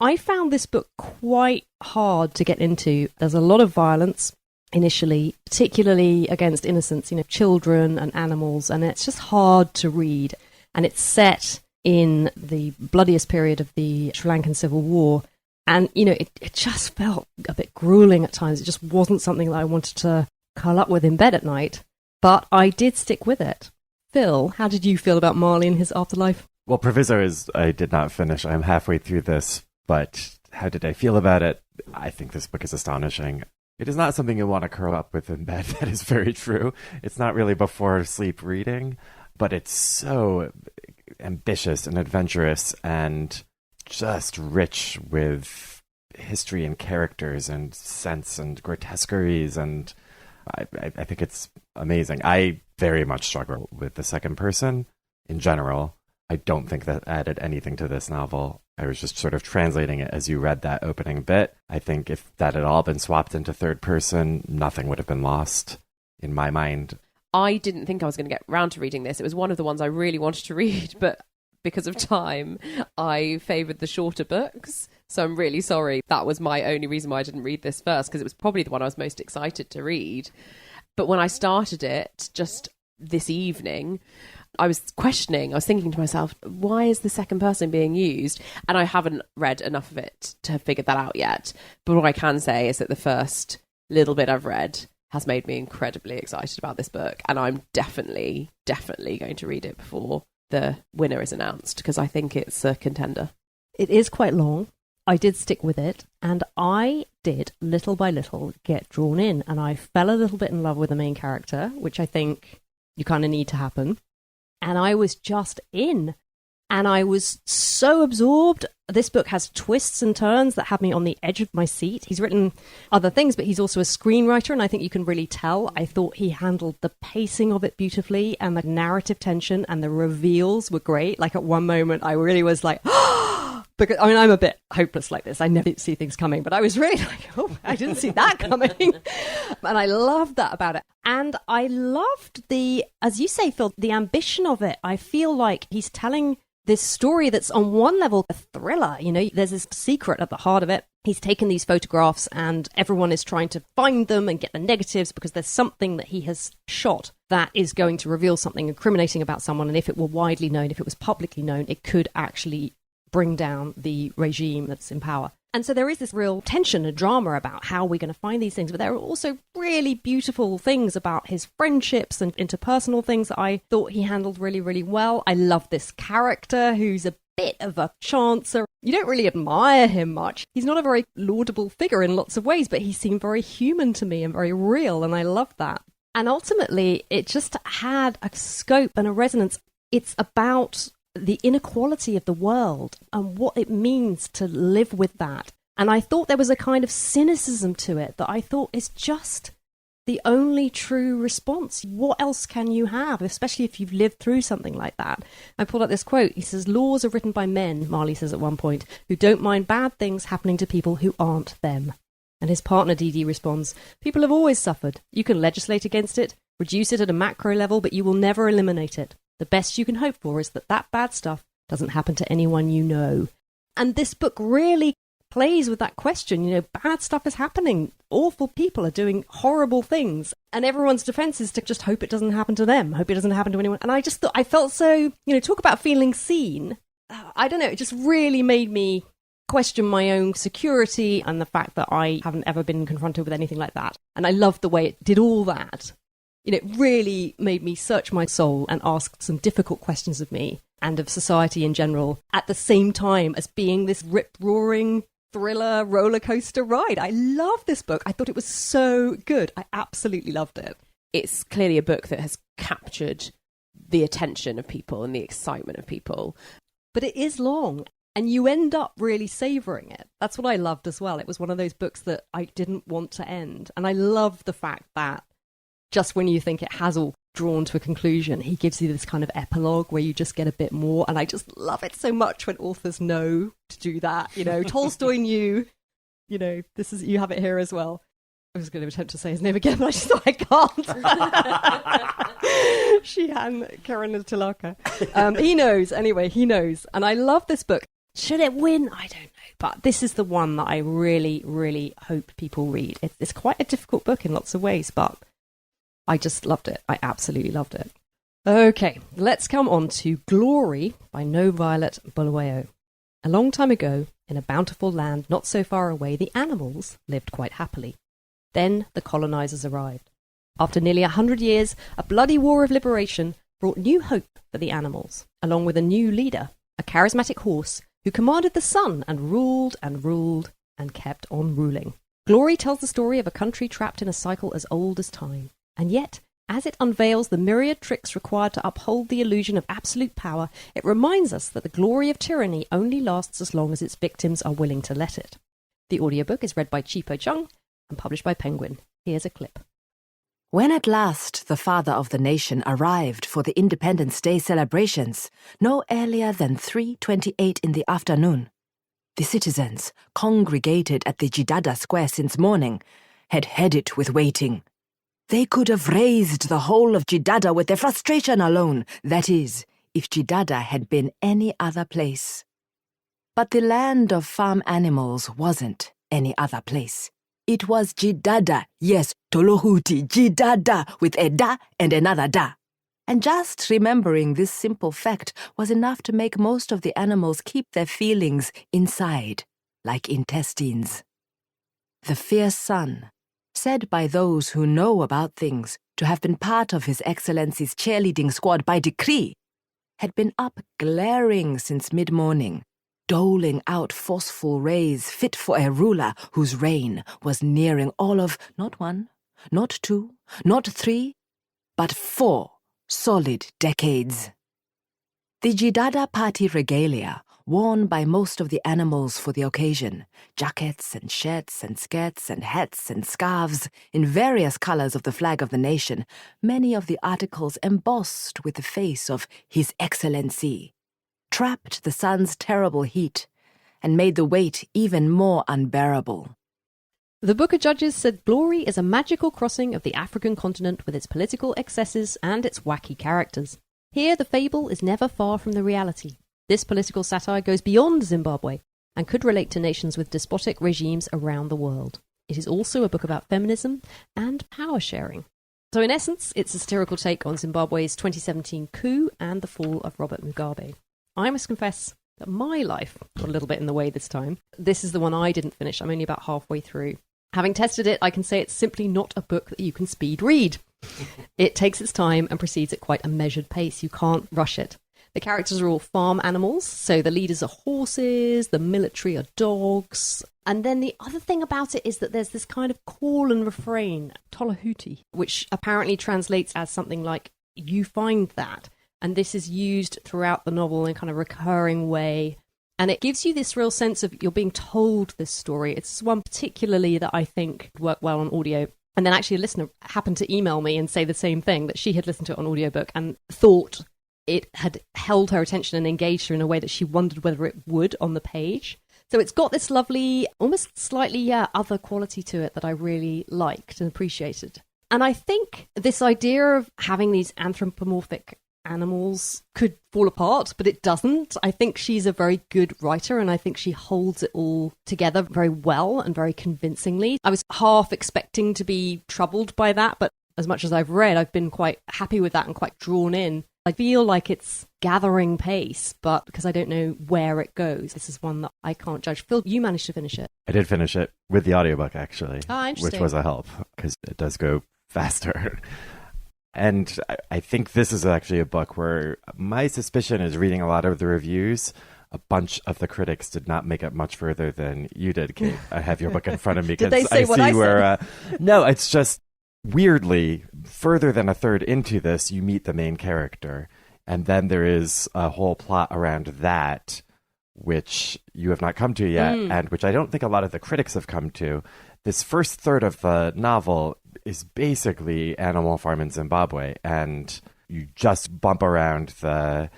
S1: I found this book quite hard to get into. There's a lot of violence initially, particularly against innocents, children and animals, and it's just hard to read. And it's set in the bloodiest period of the Sri Lankan Civil War. And, it just felt a bit grueling at times. It just wasn't something that I wanted to curl up with in bed at night. But I did stick with it. Phil, how did you feel about Maali and his afterlife?
S2: Well, Proviso I did not finish. I'm halfway through this, but how did I feel about it? I think this book is astonishing. It is not something you want to curl up with in bed. That is very true. It's not really before sleep reading, but it's so ambitious and adventurous and just rich with history and characters and sense and grotesqueries, and I think it's amazing. I very much struggle with the second person in general. I don't think that added anything to this novel. I was just sort of translating it as you read that opening bit. I think if that had all been swapped into third person, nothing would have been lost in my mind.
S3: I didn't think I was going to get round to reading this. It was one of the ones I really wanted to read, but because of time, I favoured the shorter books. So I'm really sorry. That was my only reason why I didn't read this first, because it was probably the one I was most excited to read. But when I started it just this evening, I was questioning, I was thinking to myself, why is the second person being used? And I haven't read enough of it to have figured that out yet. But what I can say is that the first little bit I've read has made me incredibly excited about this book. And I'm definitely going to read it before the winner is announced, because I think it's a contender.
S1: It is quite long. I did stick with it, and I did, little by little, get drawn in, and I fell a little bit in love with the main character, which I think you kind of need to happen. And I was just in. And I was so absorbed. This book has twists and turns that have me on the edge of my seat. He's written other things, but he's also a screenwriter, and I think you can really tell. I thought he handled the pacing of it beautifully, and the narrative tension and the reveals were great. Like at one moment, I really was like, because I mean, I'm a bit hopeless like this. I never see things coming, but I was really like, oh, I didn't see that coming. And I loved that about it. And I loved as you say, Phil, the ambition of it. I feel like he's telling this story that's on one level a thriller. You know, there's this secret at the heart of it. He's taken these photographs and everyone is trying to find them and get the negatives because there's something that he has shot that is going to reveal something incriminating about someone. And if it were widely known, if it was publicly known, it could actually bring down the regime that's in power. And so there is this real tension and drama about how we're going to find these things. But there are also really beautiful things about his friendships and interpersonal things that I thought he handled really, really well. I love this character who's a bit of a chancer. You don't really admire him much. He's not a very laudable figure in lots of ways, but he seemed very human to me and very real. And I love that. And ultimately, it just had a scope and a resonance. It's about the inequality of the world and what it means to live with that. And I thought there was a kind of cynicism to it that I thought is just the only true response. What else can you have, especially if you've lived through something like that? I pulled out this quote. He says, "Laws are written by men," Maali says at one point, "who don't mind bad things happening to people who aren't them." And his partner Dee Dee responds, "People have always suffered. You can legislate against it, reduce it at a macro level, but you will never eliminate it. The best you can hope for is that bad stuff doesn't happen to anyone you know." And this book really plays with that question. You know, bad stuff is happening. Awful people are doing horrible things. And everyone's defense is to just hope it doesn't happen to them, hope it doesn't happen to anyone. And I just thought, I felt so, you know, talk about feeling seen. I don't know, it just really made me question my own security and the fact that I haven't ever been confronted with anything like that. And I loved the way it did all that. You know, it really made me search my soul and ask some difficult questions of me and of society in general, at the same time as being this rip-roaring thriller roller coaster ride. I love this book. I thought it was so good. I absolutely loved it.
S3: It's clearly a book that has captured the attention of people and the excitement of people.
S1: But it is long, and you end up really savouring it. That's what I loved as well. It was one of those books that I didn't want to end. And I love the fact that just when you think it has all drawn to a conclusion, he gives you this kind of epilogue where you just get a bit more. And I just love it so much when authors know to do that. You know, Tolstoy knew, you know, this is, you have it here as well. I was going to attempt to say his name again, but I just thought I can't. Shehan, Karunatilaka. He knows, anyway, he knows. And I love this book. Should it win? I don't know. But this is the one that I really, really hope people read. It's quite a difficult book in lots of ways, but I just loved it. I absolutely loved it. Okay, let's come on to Glory by NoViolet Bulawayo. A long time ago, in a bountiful land not so far away, the animals lived quite happily. Then the colonizers arrived. After nearly 100 years, a bloody war of liberation brought new hope for the animals, along with a new leader, a charismatic horse who commanded the sun and ruled and ruled and kept on ruling. Glory tells the story of a country trapped in a cycle as old as time. And yet, as it unveils the myriad tricks required to uphold the illusion of absolute power, it reminds us that the glory of tyranny only lasts as long as its victims are willing to let it. The audiobook is read by Chipo Chung and published by Penguin. Here's a clip.
S8: When at last the father of the nation arrived for the Independence Day celebrations, no earlier than 3:28 in the afternoon, the citizens, congregated at the Jidada Square since morning, had had it with waiting. They could have razed the whole of Jidada with their frustration alone, that is, if Jidada had been any other place. But the land of farm animals wasn't any other place. It was Jidada, yes, Tolohuti, Jidada, with a da and another da. And just remembering this simple fact was enough to make most of the animals keep their feelings inside, like intestines. The fierce sun, said by those who know about things to have been part of His Excellency's cheerleading squad by decree, had been up glaring since mid-morning, doling out forceful rays fit for a ruler whose reign was nearing all of not 1, not 2, not 3, but 4 solid decades. The Jidada party regalia, worn by most of the animals for the occasion, jackets and shirts and skirts and hats and scarves in various colors of the flag of the nation, many of the articles embossed with the face of His Excellency, trapped the sun's terrible heat and made the weight even more unbearable.
S1: The Booker judges said Glory is a magical crossing of the African continent with its political excesses and its wacky characters. Here, the fable is never far from the reality. This political satire goes beyond Zimbabwe and could relate to nations with despotic regimes around the world. It is also a book about feminism and power sharing. So in essence, it's a satirical take on Zimbabwe's 2017 coup and the fall of Robert Mugabe. I must confess that my life got a little bit in the way this time. This is the one I didn't finish. I'm only about halfway through. Having tested it, I can say it's simply not a book that you can speed read. It takes its time and proceeds at quite a measured pace. You can't rush it. The characters are all farm animals, so the leaders are horses, the military are dogs. And then the other thing about it is that there's this kind of call and refrain, Tolahuti, which apparently translates as something like, you find that. And this is used throughout the novel in a kind of recurring way. And it gives you this real sense of you're being told this story. It's one particularly that I think worked well on audio. And then actually a listener happened to email me and say the same thing, that she had listened to it on audiobook and thought it had held her attention and engaged her in a way that she wondered whether it would on the page. So it's got this lovely, almost slightly other quality to it that I really liked and appreciated. And I think this idea of having these anthropomorphic animals could fall apart, but it doesn't. I think she's a very good writer, and I think she holds it all together very well and very convincingly. I was half expecting to be troubled by that, but as much as I've read, I've been quite happy with that and quite drawn in. I feel like it's gathering pace, but because I don't know where it goes, this is one that I can't judge. Phil, you managed to finish it.
S2: I did finish it with the audiobook, actually,
S1: Interesting.
S2: which was a help, because it does go faster. And I think this is actually a book where my suspicion is, reading a lot of the reviews, a bunch of the critics did not make it much further than you did, Kate. I have your book in front of me.
S1: Did they say
S2: I
S1: what
S2: see
S1: I
S2: where, no, it's just weirdly, further than a third into this, you meet the main character. And then there is a whole plot around that, which you have not come to yet, and which I don't think a lot of the critics have come to. This first third of the novel is basically Animal Farm in Zimbabwe, and you just bump around the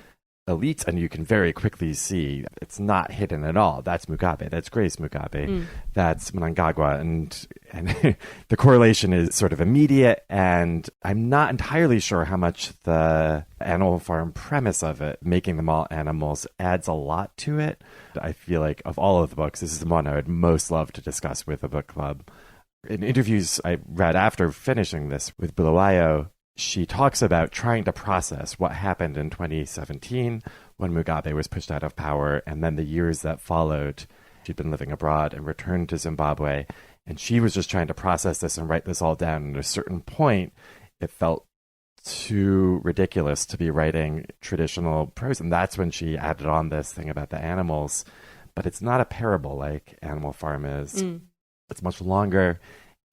S2: elites and you can very quickly see it's not hidden at all. That's Mugabe, that's Grace Mugabe, that's Mnangagwa, and the correlation is sort of immediate, and I'm not entirely sure how much the Animal Farm premise of it, making them all animals, adds a lot to it. I feel like of all of the books, this is the one I would most love to discuss with a book club. In interviews I read after finishing this with Bulawayo, she talks about trying to process what happened in 2017 when Mugabe was pushed out of power, and then the years that followed. She'd been living abroad and returned to Zimbabwe, and she was just trying to process this and write this all down. And at a certain point, it felt too ridiculous to be writing traditional prose, and that's when she added on this thing about the animals. But it's not a parable like Animal Farm is. It's much longer,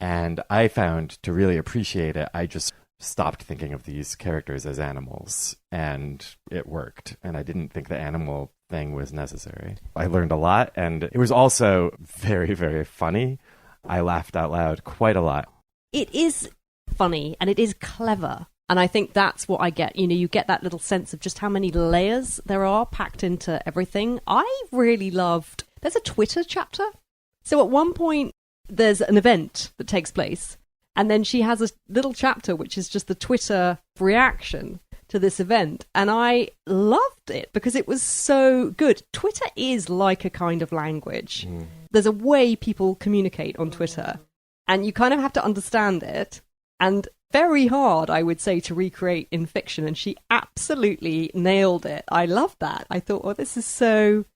S2: and I found, to really appreciate it, I just stopped thinking of these characters as animals, and it worked. And I didn't think the animal thing was necessary. I learned a lot, and it was also very, very funny. I laughed out loud quite a lot.
S1: It is funny, and it is clever. And I think that's what I get. You know, you get that little sense of just how many layers there are packed into everything. I really loved... There's a Twitter chapter. So at one point, there's an event that takes place, and then she has a little chapter which is just the Twitter reaction to this event, and I loved it because it was so good. Twitter is like a kind of language. There's a way people communicate on Twitter, and you kind of have to understand it, and very hard, I would say, to recreate in fiction, and she absolutely nailed it. I loved that. I thought, oh, this is so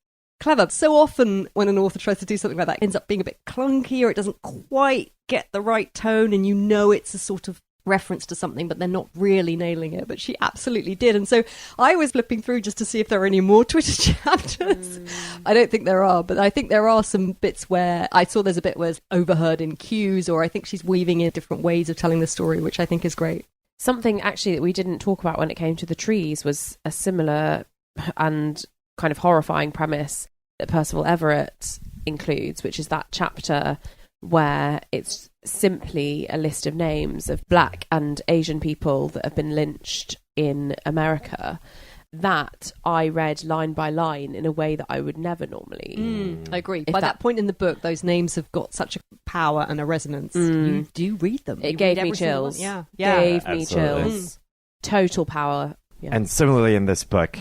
S1: clever. So often when an author tries to do something like that, it ends up being a bit clunky, or it doesn't quite get the right tone, and you know it's a sort of reference to something, but they're not really nailing it. But she absolutely did. And so I was flipping through just to see if there are any more Twitter chapters. I don't think there are, but I think there are some bits where I saw there's a bit where it's overheard in cues, or I think she's weaving in different ways of telling the story, which I think is great.
S3: Something actually that we didn't talk about when it came to the trees was a similar and kind of horrifying premise that Percival Everett includes, which is that chapter where it's simply a list of names of Black and Asian people that have been lynched in America, that I read line by line in a way that I would never normally.
S1: I agree. By that point in the book, those names have got such a power and a resonance. You do read them.
S3: It gave me chills.
S1: Yeah.
S3: Gave me
S2: Absolutely.
S3: chills. Total power. Yeah.
S2: And similarly in this book,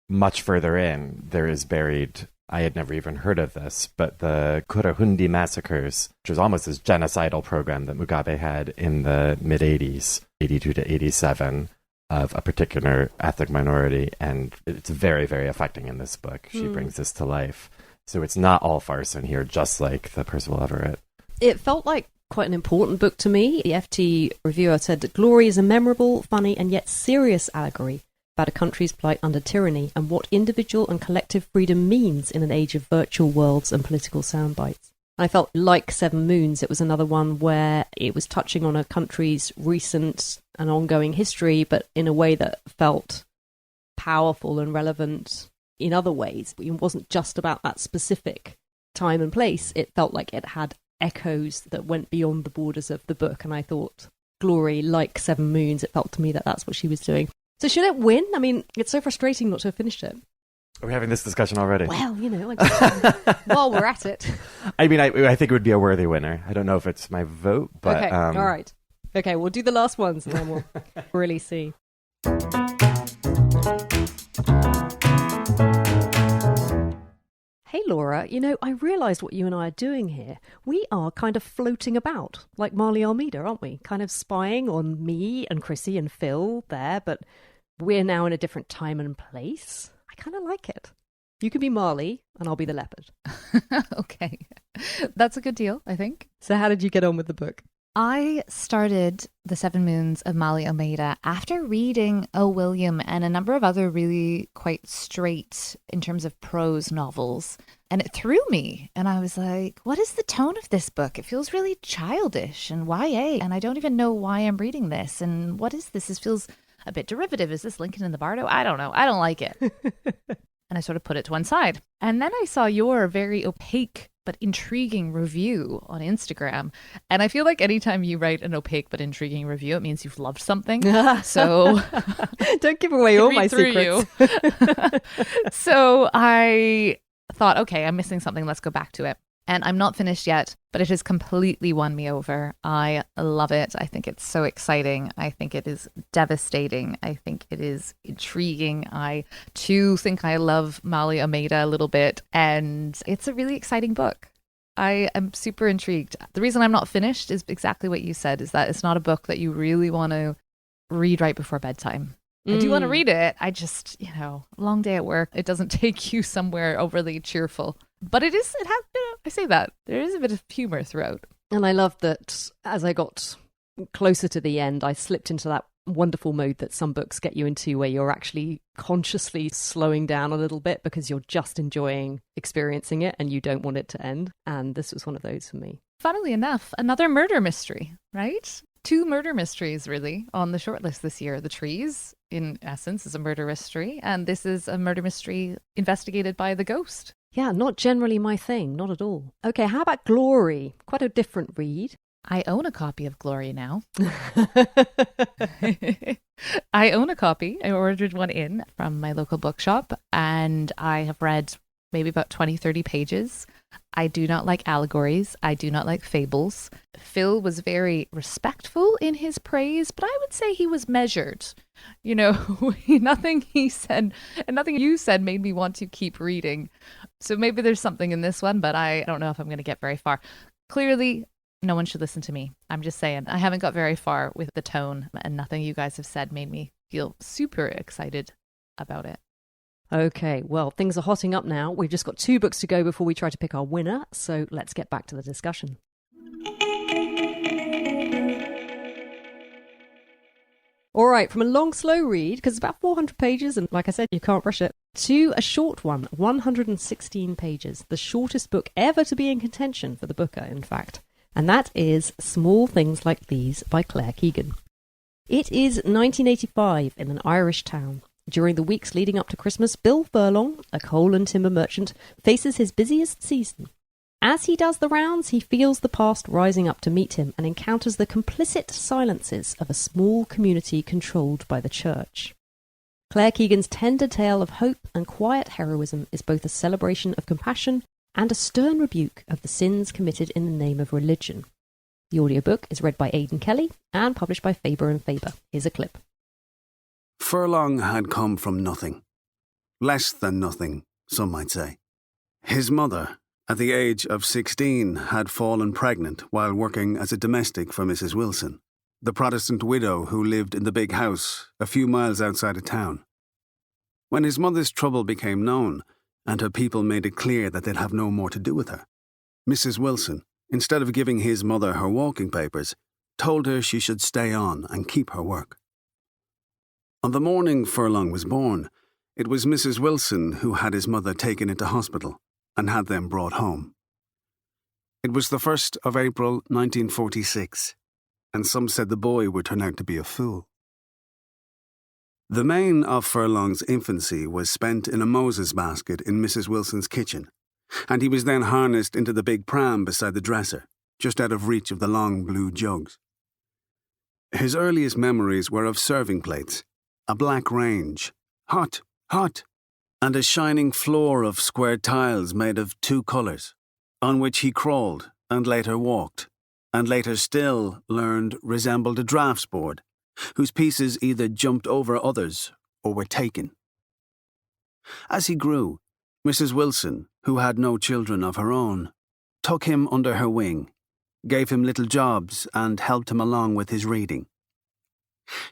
S2: much further in, there is buried, I had never even heard of this, but the Kurahundi massacres, which was almost this genocidal program that Mugabe had in the mid-80s, 82 to 87, of a particular ethnic minority. And it's very, very affecting in this book. She brings this to life. So it's not all farce in here, just like the Percival Everett.
S1: It felt like quite an important book to me. The FT reviewer said that Glory is a memorable, funny, and yet serious allegory about a country's plight under tyranny and what individual and collective freedom means in an age of virtual worlds and political soundbites. I felt like Seven Moons, it was another one where it was touching on a country's recent and ongoing history, but in a way that felt powerful and relevant in other ways. It wasn't just about that specific time and place. It felt like it had echoes that went beyond the borders of the book. And I thought Glory, like Seven Moons, it felt to me that that's what she was doing. So should it win? I mean, it's so frustrating not to have finished it.
S2: Are we having this discussion already?
S1: Well, I just, while we're at it.
S2: I mean, I think it would be a worthy winner. I don't know if it's my vote, but...
S1: Okay, all right. Okay, we'll do the last ones and then we'll really see. Hey, Laura, I realised what you and I are doing here. We are kind of floating about, like Maali Almeida, aren't we? Kind of spying on me and Chrissy and Phil there, but we're now in a different time and place. I kind of like it. You can be Maali and I'll be the leopard.
S6: Okay. That's a good deal, I think.
S1: So how did you get on with the book?
S6: I started The Seven Moons of Maali Almeida after reading O. William and a number of other really quite straight, in terms of prose novels. And it threw me. And I was like, what is the tone of this book? It feels really childish and YA. And I don't even know why I'm reading this. And what is this? This feels a bit derivative. Is this Lincoln in the Bardo? I don't know. I don't like it. And I sort of put it to one side. And then I saw your very opaque but intriguing review on Instagram. And I feel like anytime you write an opaque but intriguing review, it means you've loved something. So
S1: don't give away all my secrets.
S6: So I thought, okay, I'm missing something. Let's go back to it. And I'm not finished yet, but it has completely won me over. I love it. I think it's so exciting. I think it is devastating. I think it is intriguing. I too think I love Maali Almeida a little bit. And it's a really exciting book. I am super intrigued. The reason I'm not finished is exactly what you said, is that it's not a book that you really want to read right before bedtime. I do want to read it. I just, long day at work. It doesn't take you somewhere overly cheerful. But it has, I say that. There is a bit of humor throughout.
S1: And I love that as I got closer to the end, I slipped into that wonderful mode that some books get you into where you're actually consciously slowing down a little bit because you're just enjoying experiencing it and you don't want it to end. And this was one of those for me.
S6: Funnily enough, another murder mystery, right? 2 murder mysteries, really, on the shortlist this year. The Trees, in essence, is a murder mystery, and this is a murder mystery investigated by the ghost.
S1: Yeah, not generally my thing, not at all. Okay, how about Glory? Quite a different read.
S6: I own a copy of Glory now. I own a copy. I ordered one in from my local bookshop, and I have read maybe about 20-30 pages. I do not like allegories. I do not like fables. Phil was very respectful in his praise, but I would say he was measured. Nothing he said and nothing you said made me want to keep reading. So maybe there's something in this one, but I don't know if I'm going to get very far. Clearly, no one should listen to me. I'm just saying, I haven't got very far with the tone, and nothing you guys have said made me feel super excited about it.
S1: Okay, well, things are hotting up now. We've just got 2 books to go before we try to pick our winner, so let's get back to the discussion. All right, from a long, slow read, because it's about 400 pages, and like I said, you can't rush it, to a short one, 116 pages, the shortest book ever to be in contention for the Booker, in fact. And that is Small Things Like These by Claire Keegan. It is 1985 in an Irish town. During the weeks leading up to Christmas, Bill Furlong, a coal and timber merchant, faces his busiest season. As he does the rounds, he feels the past rising up to meet him and encounters the complicit silences of a small community controlled by the church. Claire Keegan's tender tale of hope and quiet heroism is both a celebration of compassion and a stern rebuke of the sins committed in the name of religion. The audiobook is read by Aidan Kelly and published by Faber and Faber. Here's a clip.
S9: Furlong had come from nothing. Less than nothing, some might say. His mother, at the age of 16, had fallen pregnant while working as a domestic for Mrs. Wilson, the Protestant widow who lived in the big house a few miles outside of town. When his mother's trouble became known, and her people made it clear that they'd have no more to do with her, Mrs. Wilson, instead of giving his mother her walking papers, told her she should stay on and keep her work. On the morning Furlong was born, it was Mrs. Wilson who had his mother taken into hospital and had them brought home. It was the 1st of April 1946, and some said the boy would turn out to be a fool. The mane of Furlong's infancy was spent in a Moses basket in Mrs. Wilson's kitchen, and he was then harnessed into the big pram beside the dresser, just out of reach of the long blue jugs. His earliest memories were of serving plates, a black range, hot, hot, and a shining floor of square tiles made of 2 colours, on which he crawled and later walked, and later still learned resembled a draughts board, whose pieces either jumped over others or were taken. As he grew, Mrs. Wilson, who had no children of her own, took him under her wing, gave him little jobs and helped him along with his reading.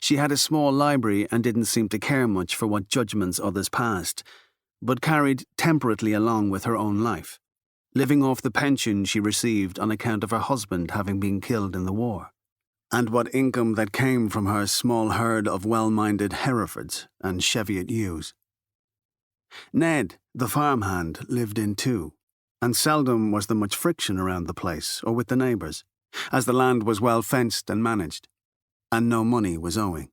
S9: She had a small library and didn't seem to care much for what judgments others passed, but carried temperately along with her own life, living off the pension she received on account of her husband having been killed in the war, and what income that came from her small herd of well-minded Herefords and Cheviot ewes. Ned, the farmhand, lived in too, and seldom was there much friction around the place or with the neighbours, as the land was well fenced and managed, and no money was owing.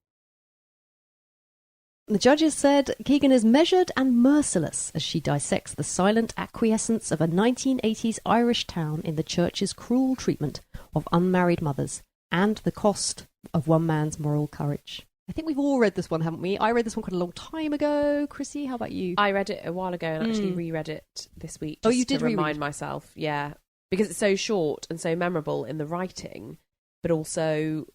S1: The judges said Keegan is measured and merciless as she dissects the silent acquiescence of a 1980s Irish town in the church's cruel treatment of unmarried mothers and the cost of one man's moral courage. I think we've all read this one, haven't we? I read this one quite a long time ago. Chrissy, how about you?
S3: I read it a while ago and actually reread it this week.
S1: Oh, you did
S3: to remind myself, yeah. Because it's so short and so memorable in the writing, but also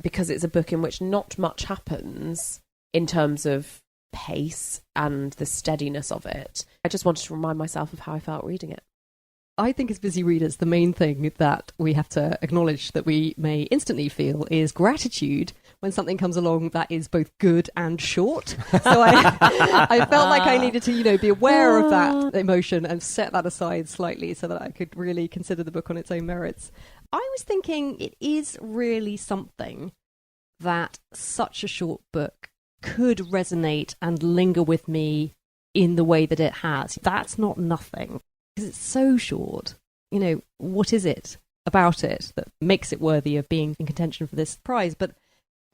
S3: because it's a book in which not much happens in terms of pace and the steadiness of it. I just wanted to remind myself of how I felt reading it.
S1: I think as busy readers, the main thing that we have to acknowledge that we may instantly feel is gratitude when something comes along that is both good and short. So I felt like I needed to, be aware of that emotion and set that aside slightly so that I could really consider the book on its own merits. I was thinking it is really something that such a short book could resonate and linger with me in the way that it has. That's not nothing, because it's so short. What is it about it that makes it worthy of being in contention for this prize? But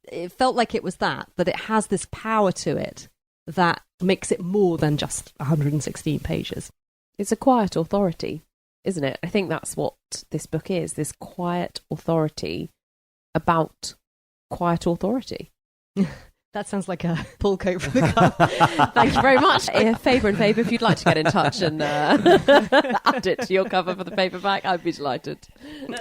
S1: it felt like it was that it has this power to it that makes it more than just 116 pages.
S3: It's a quiet authority, isn't it? I think that's what this book is, this quiet authority about quiet authority.
S1: That sounds like a pull quote from the cup.
S3: Thank you very much. Faber and Faber, if you'd like to get in touch and add it to your cover for the paperback, I'd be delighted.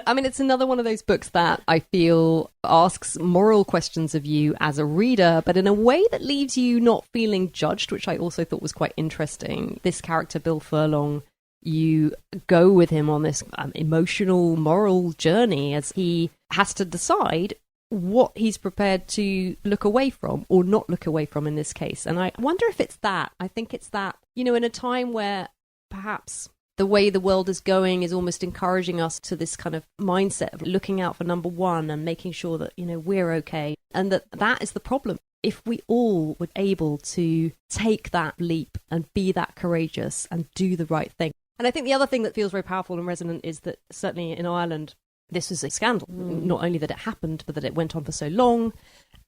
S1: I mean, it's another one of those books that I feel asks moral questions of you as a reader, but in a way that leaves you not feeling judged, which I also thought was quite interesting. This character, Bill Furlong, you go with him on this emotional, moral journey as he has to decide what he's prepared to look away from or not look away from in this case. And I wonder if it's that. I think it's that, in a time where perhaps the way the world is going is almost encouraging us to this kind of mindset of looking out for number one and making sure that, we're okay. And that is the problem. If we all were able to take that leap and be that courageous and do the right thing. And I think the other thing that feels very powerful and resonant is that certainly in Ireland, this was a scandal. Not only that it happened, but that it went on for so long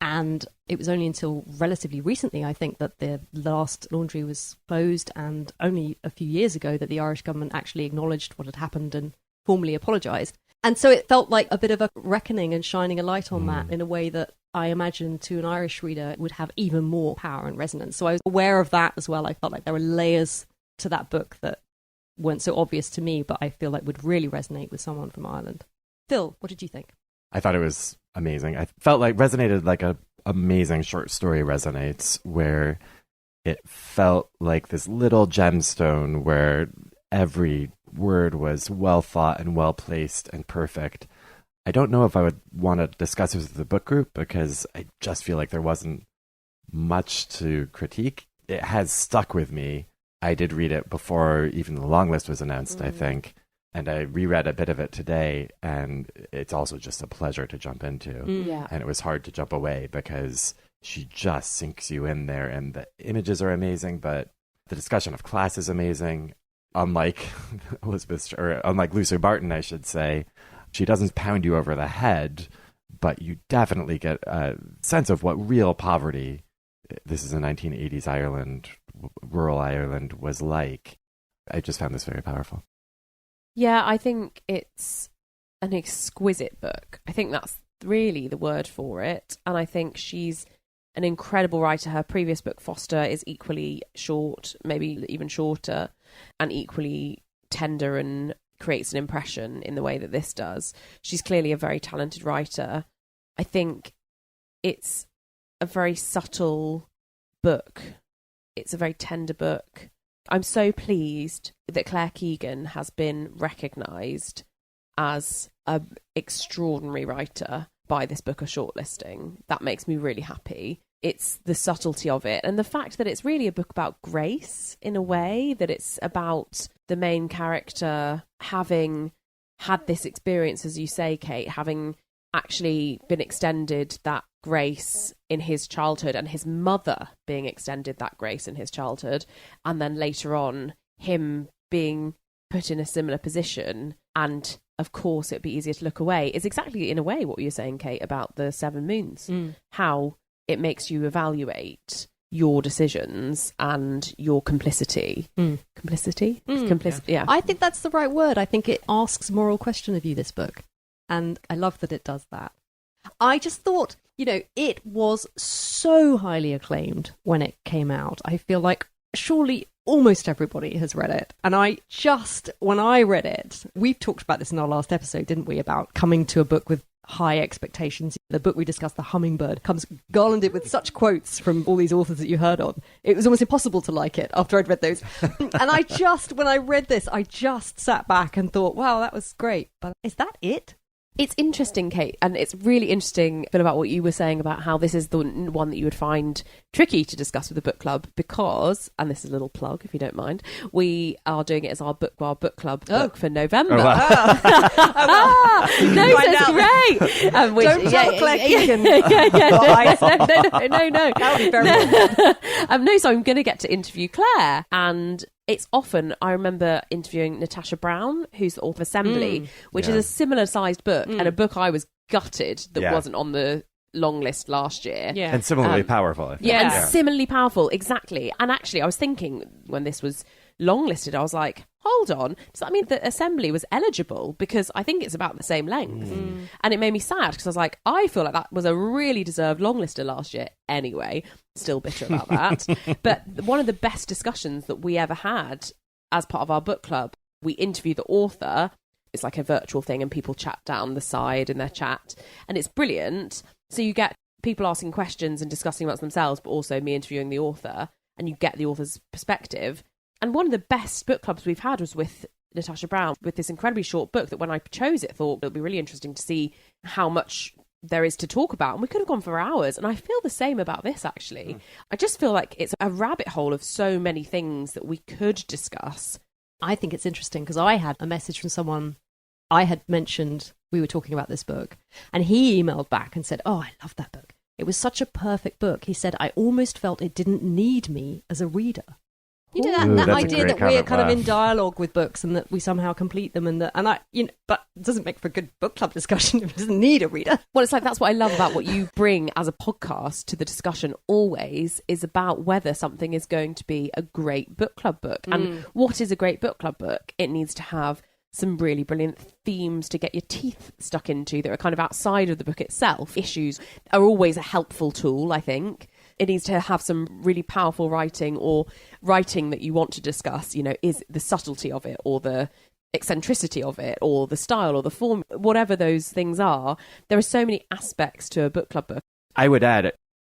S1: And it was only until relatively recently, I think, that the last laundry was closed, and only a few years ago that the Irish government actually acknowledged what had happened and formally apologised. And so it felt like a bit of a reckoning and shining a light on that in a way that I imagine to an Irish reader would have even more power and resonance. So I was aware of that as well. I felt like there were layers to that book that weren't so obvious to me, but I feel like would really resonate with someone from Ireland. Phil, what did you think?
S2: I thought it was amazing. I felt like resonated like a amazing short story resonates, where it felt like this little gemstone where every word was well thought and well placed and perfect. I don't know if I would want to discuss it with the book group because I just feel like there wasn't much to critique. It has stuck with me. I did read it before even the long list was announced, I think. And I reread a bit of it today, and it's also just a pleasure to jump into.
S3: Yeah.
S2: And it was hard to jump away because she just sinks you in there, and the images are amazing, but the discussion of class is amazing. Unlike unlike Lucy Barton, I should say, she doesn't pound you over the head, but you definitely get a sense of what real poverty, this is a 1980s Ireland, rural Ireland, was like. I just found this very powerful.
S3: Yeah, I think it's an exquisite book. I think that's really the word for it. And I think she's an incredible writer. Her previous book, Foster, is equally short, maybe even shorter, and equally tender and creates an impression in the way that this does. She's clearly a very talented writer. I think it's a very subtle book. It's a very tender book. I'm so pleased that Claire Keegan has been recognised as an extraordinary writer by this book of shortlisting. That makes me really happy. It's the subtlety of it and the fact that it's really a book about grace in a way, that it's about the main character having had this experience, as you say, Kate, having actually been extended that grace in his childhood and his mother being extended that grace in his childhood, and then later on him being put in a similar position, and of course it'd be easier to look away, is exactly in a way what you're saying, Kate, about the 7 moons. How it makes you evaluate your decisions and your complicity. Complicity? Yeah.
S1: I think that's the right word. I think it asks a moral question of you, this book. And I love that it does that. I just thought, it was so highly acclaimed when it came out. I feel like surely almost everybody has read it. And when I read it, we've talked about this in our last episode, didn't we, about coming to a book with high expectations. The book we discussed, The Hummingbird, comes garlanded with such quotes from all these authors that you heard of. It was almost impossible to like it after I'd read those. And when I read this, I just sat back and thought, wow, that was great. But is that it?
S3: It's interesting, Kate, and it's really interesting, Phil, about what you were saying about how this is the one that you would find tricky to discuss with the book club because, and this is a little plug if you don't mind, we are doing it as our Bookbar Book Club book for November.
S2: Oh, wow.
S3: No, that's great.
S1: Don't tell Claire Keegan.
S3: No.
S1: That would be very
S3: No, so I'm going to get to interview Claire, and it's often, I remember interviewing Natasha Brown, who's the author of Assembly, which is a similar sized book, and a book I was gutted that wasn't on the long list last year.
S1: Yeah.
S2: And similarly powerful, I think.
S3: And similarly powerful, exactly. And actually, I was thinking when this was longlisted, I was like, hold on, does that mean that Assembly was eligible? Because I think it's about the same length. And it made me sad because I was like, I feel like that was a really deserved longlister last year anyway. Still bitter about that. But one of the best discussions that we ever had as part of our book club, we interview the author. It's like a virtual thing and people chat down the side in their chat. And it's brilliant. So you get people asking questions and discussing amongst themselves, but also me interviewing the author, and you get the author's perspective. And one of the best book clubs we've had was with Natasha Brown, with this incredibly short book that when I chose it, thought it would be really interesting to see how much there is to talk about. And we could have gone for hours. And I feel the same about this, actually. I just feel like it's a rabbit hole of so many things that we could discuss.
S1: I think it's interesting because I had a message from someone I had mentioned we were talking about this book, and he emailed back and said, oh, I love that book. It was such a perfect book. He said, I almost felt it didn't need me as a reader. You know,
S2: Ooh,
S1: that
S2: that's a
S1: idea
S2: great
S1: that we're
S2: comment,
S1: kind of
S2: wow.
S1: in dialogue with books and that we somehow complete them, but it doesn't make for a good book club discussion if it doesn't need a reader.
S3: Well, it's like that's what I love about what you bring as a podcast to the discussion always is about whether something is going to be a great book club book. And what is a great book club book? It needs to have some really brilliant themes to get your teeth stuck into that are kind of outside of the book itself. Issues are always a helpful tool, I think. It needs to have some really powerful writing or writing that you want to discuss, is the subtlety of it or the eccentricity of it or the style or the form, whatever those things are. There are so many aspects to a book club book.
S2: I would add,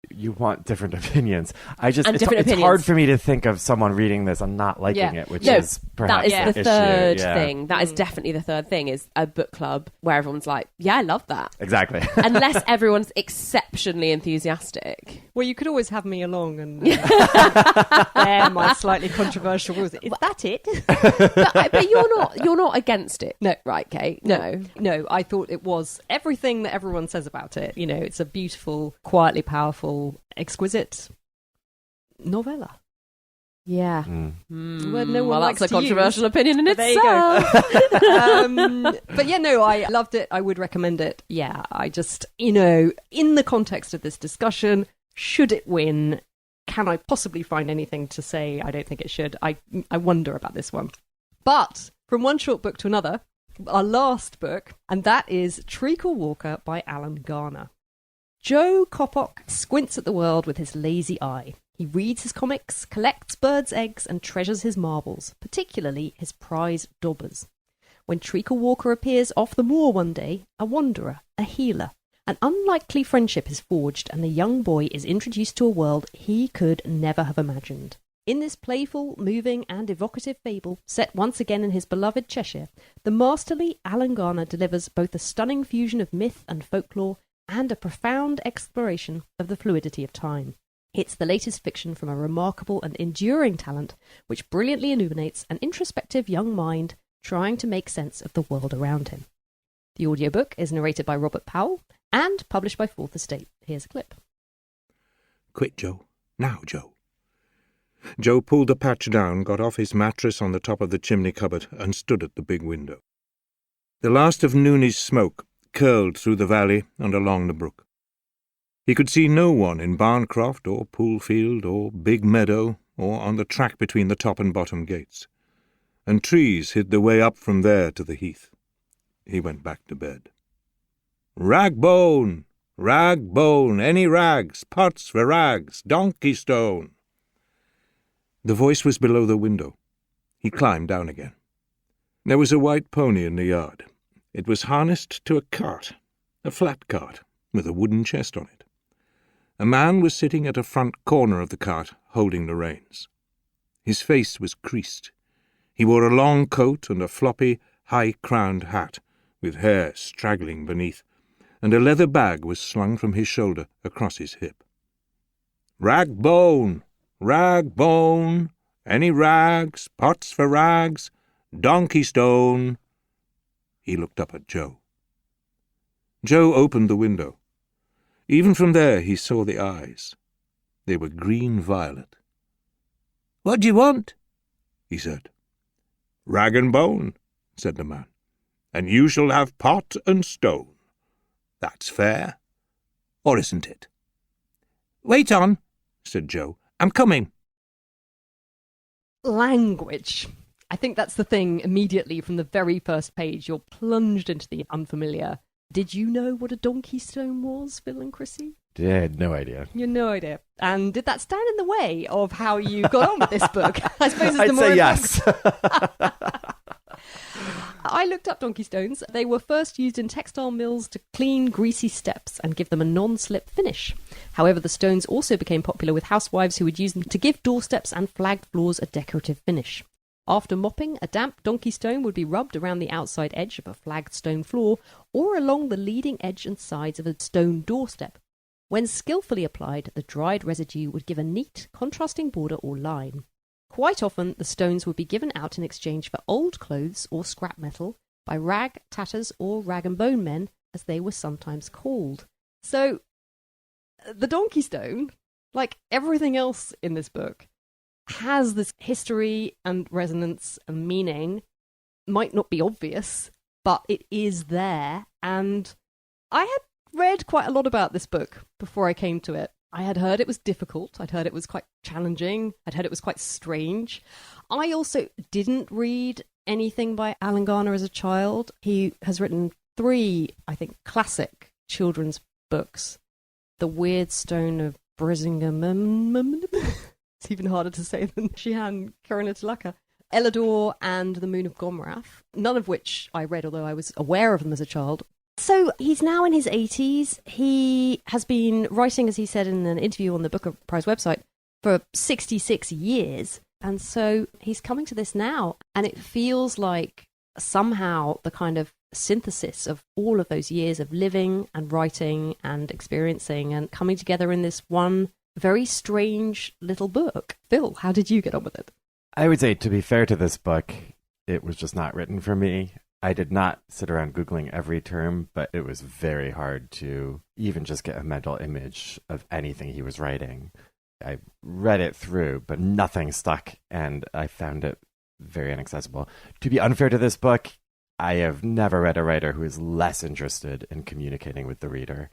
S2: you want different opinions. It's
S3: opinions.
S2: hard for me to think of someone reading this and not liking it, which is perhaps
S3: that is the
S2: issue.
S3: third
S2: Yeah.
S3: thing. That is definitely the third thing, is a book club where everyone's like, yeah, I love that.
S2: Exactly.
S3: Unless everyone's exceptionally enthusiastic.
S1: Well, you could always have me along and there my slightly controversial rules. Is that it?
S3: but you're not against it.
S1: No.
S3: Right, Kate? No.
S1: No, I thought it was everything that everyone says about it. It's a beautiful, quietly powerful, exquisite novella.
S3: Yeah.
S1: Well, no one
S3: that's
S1: likes
S3: a
S1: to
S3: controversial
S1: use.
S3: opinion in
S1: But there you go.
S3: itself.
S1: But yeah, no, I loved it. I would recommend it. Yeah, I just, in the context of this discussion, should it win? Can I possibly find anything to say I don't think it should? I wonder about this one. But from one short book to another, our last book, and that is Treacle Walker by Alan Garner. Joe Coppock squints at the world with his lazy eye. He reads his comics, collects birds' eggs, and treasures his marbles, particularly his prize daubers. When Treacle Walker appears off the moor one day, a wanderer, a healer, an unlikely friendship is forged, and the young boy is introduced to a world he could never have imagined. In this playful, moving, and evocative fable, set once again in his beloved Cheshire, the masterly Alan Garner delivers both a stunning fusion of myth and folklore and a profound exploration of the fluidity of time. It's the latest fiction from a remarkable and enduring talent which brilliantly illuminates an introspective young mind trying to make sense of the world around him. The audiobook is narrated by Robert Powell and published by Fourth Estate. Here's a clip.
S10: Quick, Joe. Now, Joe. Joe pulled the patch down, got off his mattress on the top of the chimney cupboard, and stood at the big window. The last of Nooney's smoke curled through the valley and along the brook. He could see no one in Barncroft or Poolfield or Big Meadow or on the track between the top and bottom gates, and trees hid the way up from there to the heath. He went back to bed. "Ragbone! Ragbone! Any rags? Pots for rags! Donkey stone!" The voice was below the window. He climbed down again. There was a white pony in the yard. It was harnessed to a cart, a flat cart, with a wooden chest on it. A man was sitting at a front corner of the cart, holding the reins. His face was creased. He wore a long coat and a floppy, high-crowned hat, with hair straggling beneath, and a leather bag was slung from his shoulder across his hip. "Ragbone! Ragbone! Any rags? Pots for rags? Donkey stone!" He looked up at Joe. Joe opened the window. Even from there he saw the eyes. They were green-violet. "What do you want?" he said. "Rag and bone," said the man, "and you shall have pot and stone. That's fair, or isn't it?" "Wait on," said Joe. "I'm coming."
S1: Language. I think that's the thing immediately from the very first page. You're plunged into the unfamiliar. Did you know what a donkey stone was, Phil and Chrissy?
S2: I had no idea.
S1: You had no idea. And did that stand in the way of how you got on with this book? I suppose it's the
S2: I'd
S1: more
S2: say yes.
S1: I looked up donkey stones. They were first used in textile mills to clean greasy steps and give them a non-slip finish. However, the stones also became popular with housewives who would use them to give doorsteps and flagged floors a decorative finish. After mopping, a damp donkey stone would be rubbed around the outside edge of a flagged stone floor or along the leading edge and sides of a stone doorstep. When skillfully applied, the dried residue would give a neat, contrasting border or line. Quite often, the stones would be given out in exchange for old clothes or scrap metal by rag, tatters, or rag and bone men, as they were sometimes called. So, the donkey stone, like everything else in this book, has this history and resonance and meaning. Might not be obvious, but it is there. And I had read quite a lot about this book before I came to it. I had heard it was difficult. I'd heard it was quite challenging. I'd heard it was quite strange. I also didn't read anything by Alan Garner as a child. He has written 3, I think, classic children's books. The Weird Stone of Brisingamen. It's even harder to say than Shehan, Karunatilaka. Ellador and The Moon of Gomrath, none of which I read, although I was aware of them as a child. So he's now in his 80s. He has been writing, as he said in an interview on the Booker Prize website, for 66 years. And so he's coming to this now, and it feels like somehow the kind of synthesis of all of those years of living and writing and experiencing and coming together in this one very strange little book. Phil, how did you get on with it?
S2: I would say, to be fair to this book, it was just not written for me. I did not sit around Googling every term, but it was very hard to even just get a mental image of anything he was writing. I read it through, but nothing stuck, and I found it very inaccessible. To be unfair to this book, I have never read a writer who is less interested in communicating with the reader.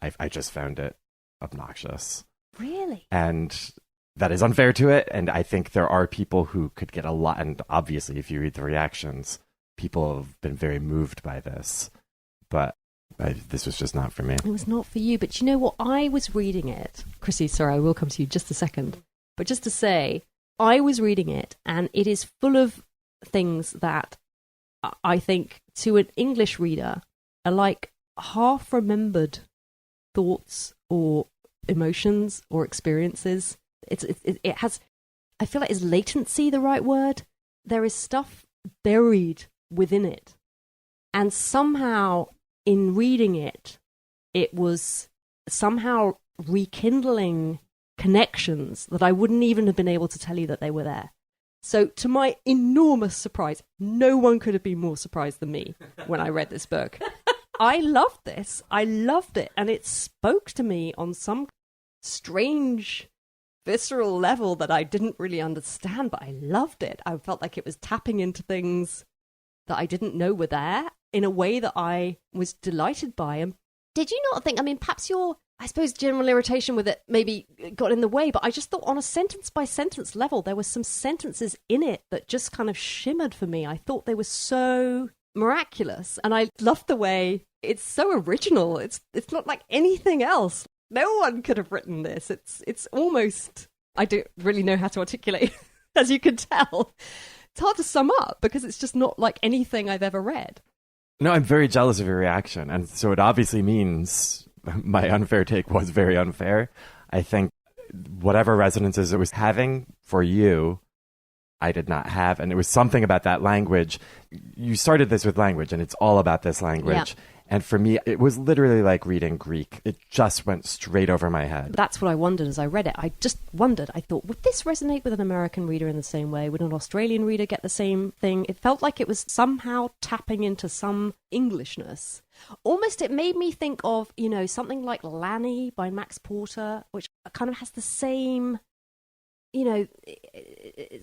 S2: I just found it obnoxious.
S1: Really?
S2: And that is unfair to it, and I think there are people who could get a lot, and obviously if you read the reactions, people have been very moved by this, but this was just not for me.
S1: It was not for you, but you know what? I was reading it. Chrissy, sorry, I will come to you just a second. But just to say, I was reading it, and it is full of things that I think to an English reader are like half-remembered thoughts or emotions or experiences. It has, I feel like, is latency the right word? There is stuff buried within it. And somehow in reading it, it was somehow rekindling connections that I wouldn't even have been able to tell you that they were there. So to my enormous surprise, no one could have been more surprised than me when I read this book. I loved this. I loved it. And it spoke to me on some strange, visceral level that I didn't really understand, but I loved it. I felt like it was tapping into things that I didn't know were there in a way that I was delighted by. And did you not think, I mean, perhaps your, I suppose, general irritation with it maybe got in the way, but I just thought on a sentence by sentence level, there were some sentences in it that just kind of shimmered for me. I thought they were so miraculous, and I loved the way it's so original. It's not like anything else. No one could have written this. It's almost, I don't really know how to articulate, as you can tell. It's hard to sum up because it's just not like anything I've ever read.
S2: No, I'm very jealous of your reaction. And so it obviously means my unfair take was very unfair. I think whatever resonances it was having for you, I did not have. And it was something about that language. You started this with language, and it's all about this language. Yeah. And for me, it was literally like reading Greek. It just went straight over my head.
S1: That's what I wondered as I read it. I just wondered. I thought, would this resonate with an American reader in the same way? Would an Australian reader get the same thing? It felt like it was somehow tapping into some Englishness. Almost it made me think of, you know, something like Lanny by Max Porter, which kind of has the same, you know,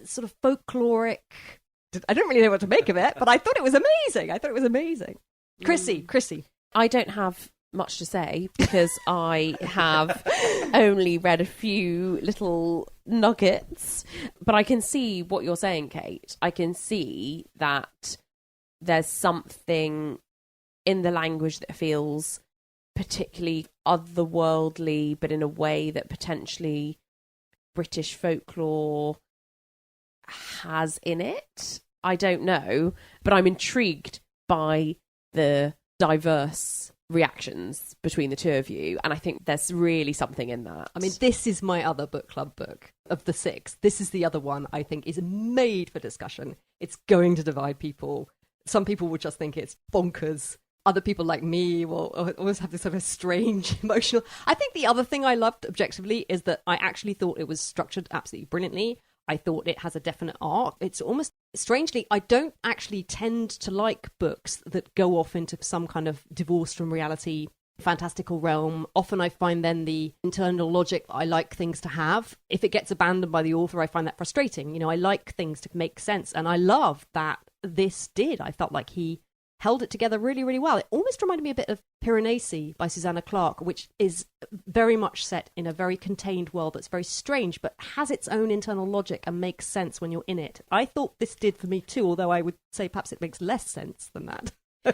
S1: sort of folkloric... I don't really know what to make of it, but I thought it was amazing. Chrissy.
S3: I don't have much to say because I have only read a few little nuggets, but I can see what you're saying, Kate. I can see that there's something in the language that feels particularly otherworldly, but in a way that potentially British folklore has in it. I don't know, but I'm intrigued by the diverse reactions between the two of you, and I think there's really something in that.
S1: I mean, this is my other book club book of the 6. This is the other one I think is made for discussion. It's going to divide people. Some people will just think it's bonkers. Other people like me will always have this sort of strange emotional... I think the other thing I loved objectively is that I actually thought it was structured absolutely brilliantly. I thought it has a definite arc. It's almost, strangely, I don't actually tend to like books that go off into some kind of divorce from reality fantastical realm. Often I find then the internal logic I like things to have. If it gets abandoned by the author, I find that frustrating. You know, I like things to make sense. And I love that this did. I felt like he held it together really, really well. It almost reminded me a bit of Piranesi by Susanna Clarke, which is very much set in a very contained world that's very strange, but has its own internal logic and makes sense when you're in it. I thought this did for me too, although I would say perhaps it makes less sense than that.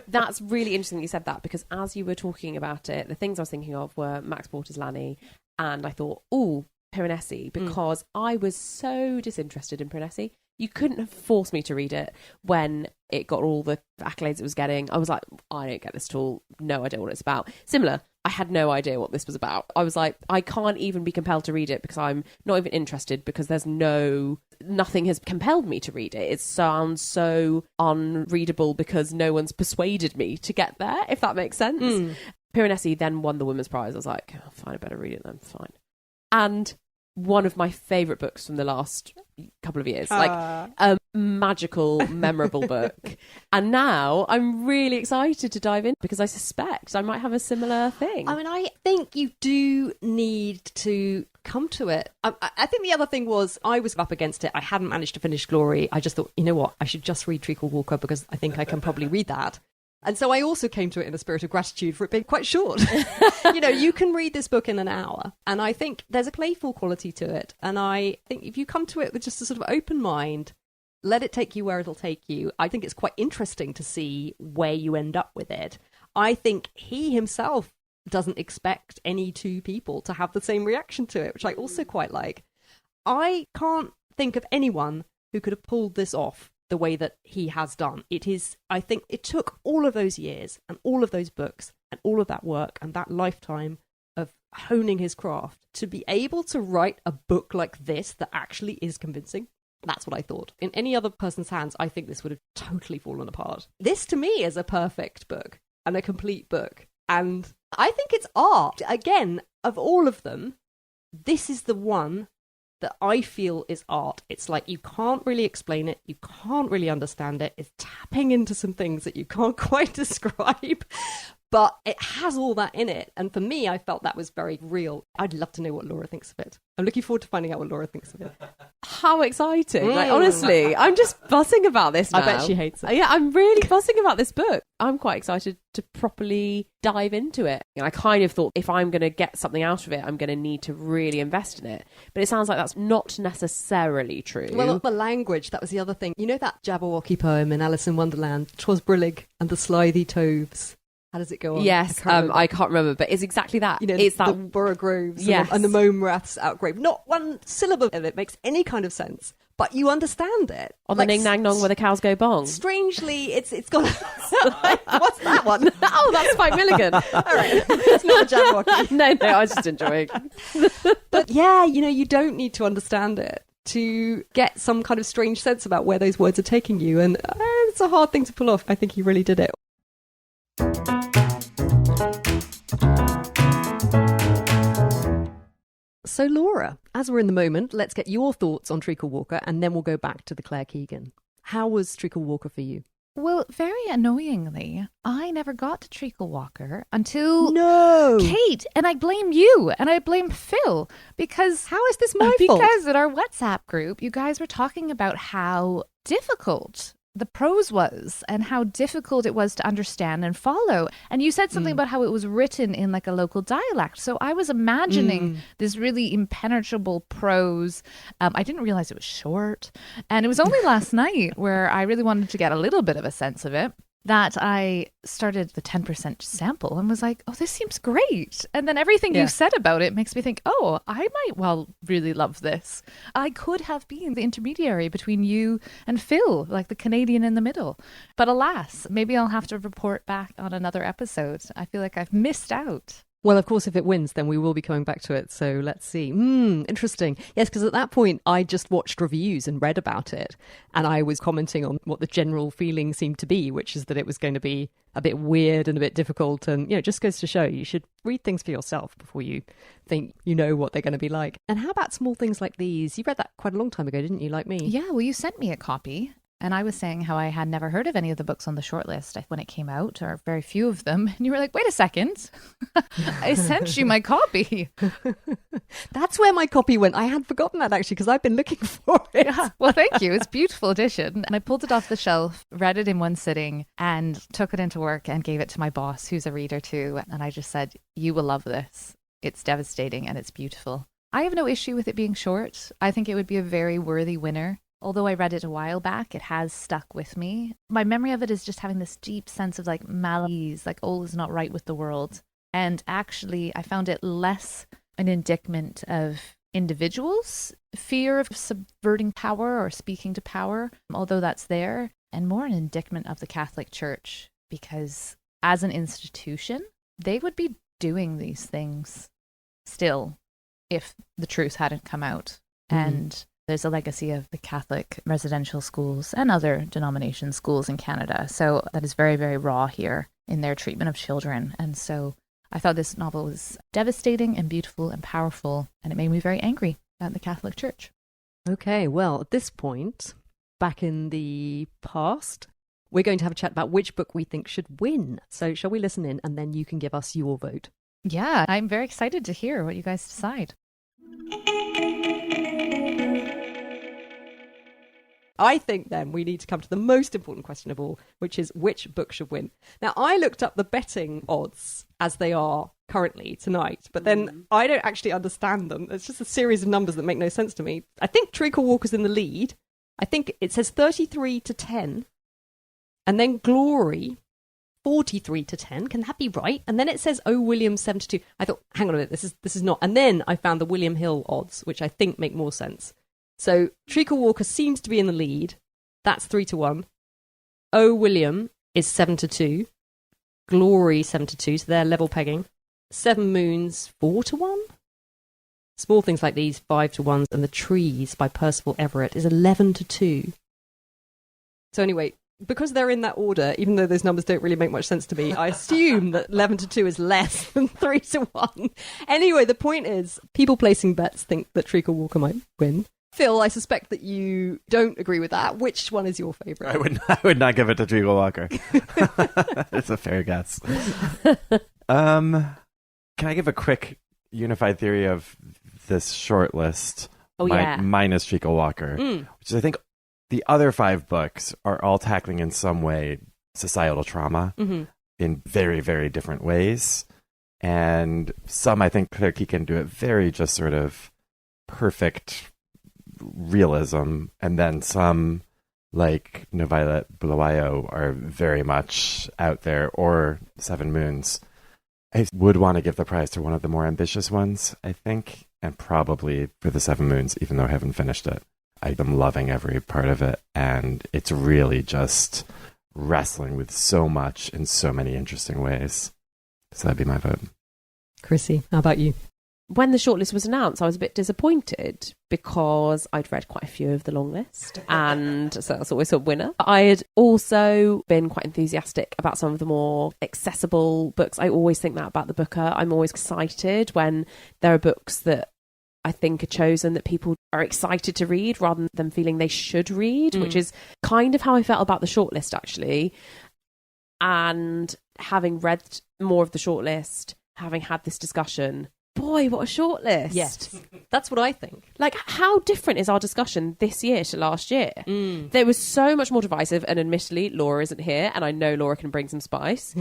S3: That's really interesting that you said that, because as you were talking about it, the things I was thinking of were Max Porter's Lanny, and I thought, ooh, Piranesi, because I was so disinterested in Piranesi. You couldn't have forced me to read it when it got all the accolades it was getting. I was like, I don't get this at all. No idea what it's about. Similar, I had no idea what this was about. I was like, I can't even be compelled to read it because I'm not even interested, because nothing has compelled me to read it. It sounds so unreadable because no one's persuaded me to get there, if that makes sense. Piranesi then won the Women's Prize. I was like, oh, fine, I better read it then, fine. And one of my favourite books from the last couple of years. Like a magical, memorable book. And now I'm really excited to dive in because I suspect I might have a similar thing.
S1: I mean, I think you do need to come to it. I think the other thing was I was up against it. I hadn't managed to finish Glory. I just thought, you know what, I should just read Treacle Walker because I think I can probably read that. And so I also came to it in a spirit of gratitude for it being quite short. You know, you can read this book in an hour. And I think there's a playful quality to it. And I think if you come to it with just a sort of open mind, let it take you where it'll take you. I think it's quite interesting to see where you end up with it. I think he himself doesn't expect any two people to have the same reaction to it, which I also quite like. I can't think of anyone who could have pulled this off the way that he has done. It is, I think it took all of those years and all of those books and all of that work and that lifetime of honing his craft to be able to write a book like this that actually is convincing. That's what I thought. In any other person's hands, I think this would have totally fallen apart. This to me is a perfect book and a complete book. And I think it's art. Again, of all of them, this is the one that I feel is art. It's like you can't really explain it. You can't really understand it. It's tapping into some things that you can't quite describe. But it has all that in it. And for me, I felt that was very real. I'd love to know what Laura thinks of it. I'm looking forward to finding out what Laura thinks of it.
S3: How exciting. Like, honestly, I'm just buzzing about this now.
S1: I bet she hates it.
S3: Yeah, I'm really buzzing about this book. I'm quite excited to properly dive into it. I kind of thought if I'm going to get something out of it, I'm going to need to really invest in it. But it sounds like that's not necessarily true.
S1: Well, the language, that was the other thing. You know that Jabberwocky poem in Alice in Wonderland, "'Twas brillig and the slithy toves." How does it go on?
S3: Yes, I can't remember, but it's exactly that.
S1: You know,
S3: it's
S1: the
S3: that
S1: Borough Groves
S3: yes.
S1: and the Mome Raths outgrave. Not one syllable of it makes any kind of sense, but you understand it.
S3: On the Ning Nang Nong where the cows go bong.
S1: Strangely, it's got... What's that one?
S3: Oh, that's Spike Milligan.
S1: All right, it's not a Jabberwocky.
S3: No, I was just enjoying.
S1: But yeah, you know, you don't need to understand it to get some kind of strange sense about where those words are taking you. And it's a hard thing to pull off. I think he really did it. So Laura, as we're in the moment, let's get your thoughts on Treacle Walker and then we'll go back to the Claire Keegan. How was Treacle Walker for you?
S6: Well, very annoyingly, I never got to Treacle Walker until Kate, and I blame you and I blame Phil because...
S1: How is this my fault?
S6: Because in our WhatsApp group, you guys were talking about how difficult the prose was and how difficult it was to understand and follow. And you said something about how it was written in like a local dialect. So I was imagining this really impenetrable prose. I didn't realize it was short. And it was only last night where I really wanted to get a little bit of a sense of it that I started the 10% sample and was like, oh, this seems great. And then everything you said about it makes me think, oh, I might well really love this. I could have been the intermediary between you and Phil, like the Canadian in the middle. But alas, maybe I'll have to report back on another episode. I feel like I've missed out.
S1: Well, of course, if it wins, then we will be coming back to it. So let's see. Interesting. Yes, because at that point, I just watched reviews and read about it. And I was commenting on what the general feeling seemed to be, which is that it was going to be a bit weird and a bit difficult. And, you know, it just goes to show you should read things for yourself before you think you know what they're going to be like. And how about small things like these? You read that quite a long time ago, didn't you, like me?
S6: Yeah, well, you sent me a copy. And I was saying how I had never heard of any of the books on the shortlist when it came out, or very few of them. And you were like, wait a second. I sent you my copy.
S1: That's where my copy went. I had forgotten that actually because I've been looking for it.
S6: Yeah. Well, thank you. It's a beautiful edition. And I pulled it off the shelf, read it in one sitting, and took it into work and gave it to my boss, who's a reader too. And I just said, you will love this. It's devastating and it's beautiful. I have no issue with it being short. I think it would be a very worthy winner. Although I read it a while back, it has stuck with me. My memory of it is just having this deep sense of like malaise, like all is not right with the world. And actually, I found it less an indictment of individuals' fear of subverting power or speaking to power, although that's there, and more an indictment of the Catholic Church, because as an institution, they would be doing these things still if the truth hadn't come out. And there's a legacy of the Catholic residential schools and other denomination schools in Canada. So that is very, very raw here in their treatment of children. And so I thought this novel was devastating and beautiful and powerful, and it made me very angry at the Catholic Church.
S1: Okay, well, at this point, back in the past, we're going to have a chat about which book we think should win. So shall we listen in, and then you can give us your vote?
S6: Yeah, I'm very excited to hear what you guys decide.
S1: I think then we need to come to the most important question of all, which is which book should win. Now, I looked up the betting odds as they are currently tonight, but then I don't actually understand them. It's just a series of numbers that make no sense to me. I think Treacle Walker's in the lead. I think it says 33-10, and then Glory 43-10. Can that be right? And then it says Oh William 7-2. I thought, hang on a minute, this is not. And then I found the William Hill odds, which I think make more sense. So Treacle Walker seems to be in the lead. That's 3-1. Oh William is 7-2. Glory 7-2. So they're level pegging. Seven Moons 4-1. Small things like these 5-1, and The Trees by Percival Everett is 11-2. So anyway, because they're in that order, even though those numbers don't really make much sense to me, I assume that 11-2 is less than 3-1. Anyway, the point is, people placing bets think that Treacle Walker might win. Phil, I suspect that you don't agree with that. Which one is your favourite?
S2: I would not give it to Treacle Walker. It's a fair guess. Can I give a quick unified theory of this shortlist? Minus Treacle Walker, which is, I think, the other 5 books are all tackling in some way societal trauma in very, very different ways. And some, I think, Claire Keegan do it very just sort of perfect realism. And then some, like NoViolet, Bulawayo, are very much out there, or Seven Moons. I would want to give the prize to one of the more ambitious ones, I think, and probably for the Seven Moons, even though I haven't finished it. I am loving every part of it, and it's really just wrestling with so much in so many interesting ways. So that'd be my vote.
S1: Chrissy, how about you?
S3: When the shortlist was announced, I was a bit disappointed because I'd read quite a few of the long list, and so that's always a winner. I had also been quite enthusiastic about some of the more accessible books. I always think that about the Booker. I'm always excited when there are books that I think are chosen that people are excited to read rather than feeling they should read, which is kind of how I felt about the shortlist, actually. And having read more of the shortlist, having had this discussion, boy, what a shortlist.
S1: Yes, that's what I think.
S3: Like, how different is our discussion this year to last year? There was so much more divisive, and admittedly, Laura isn't here, and I know Laura can bring some spice,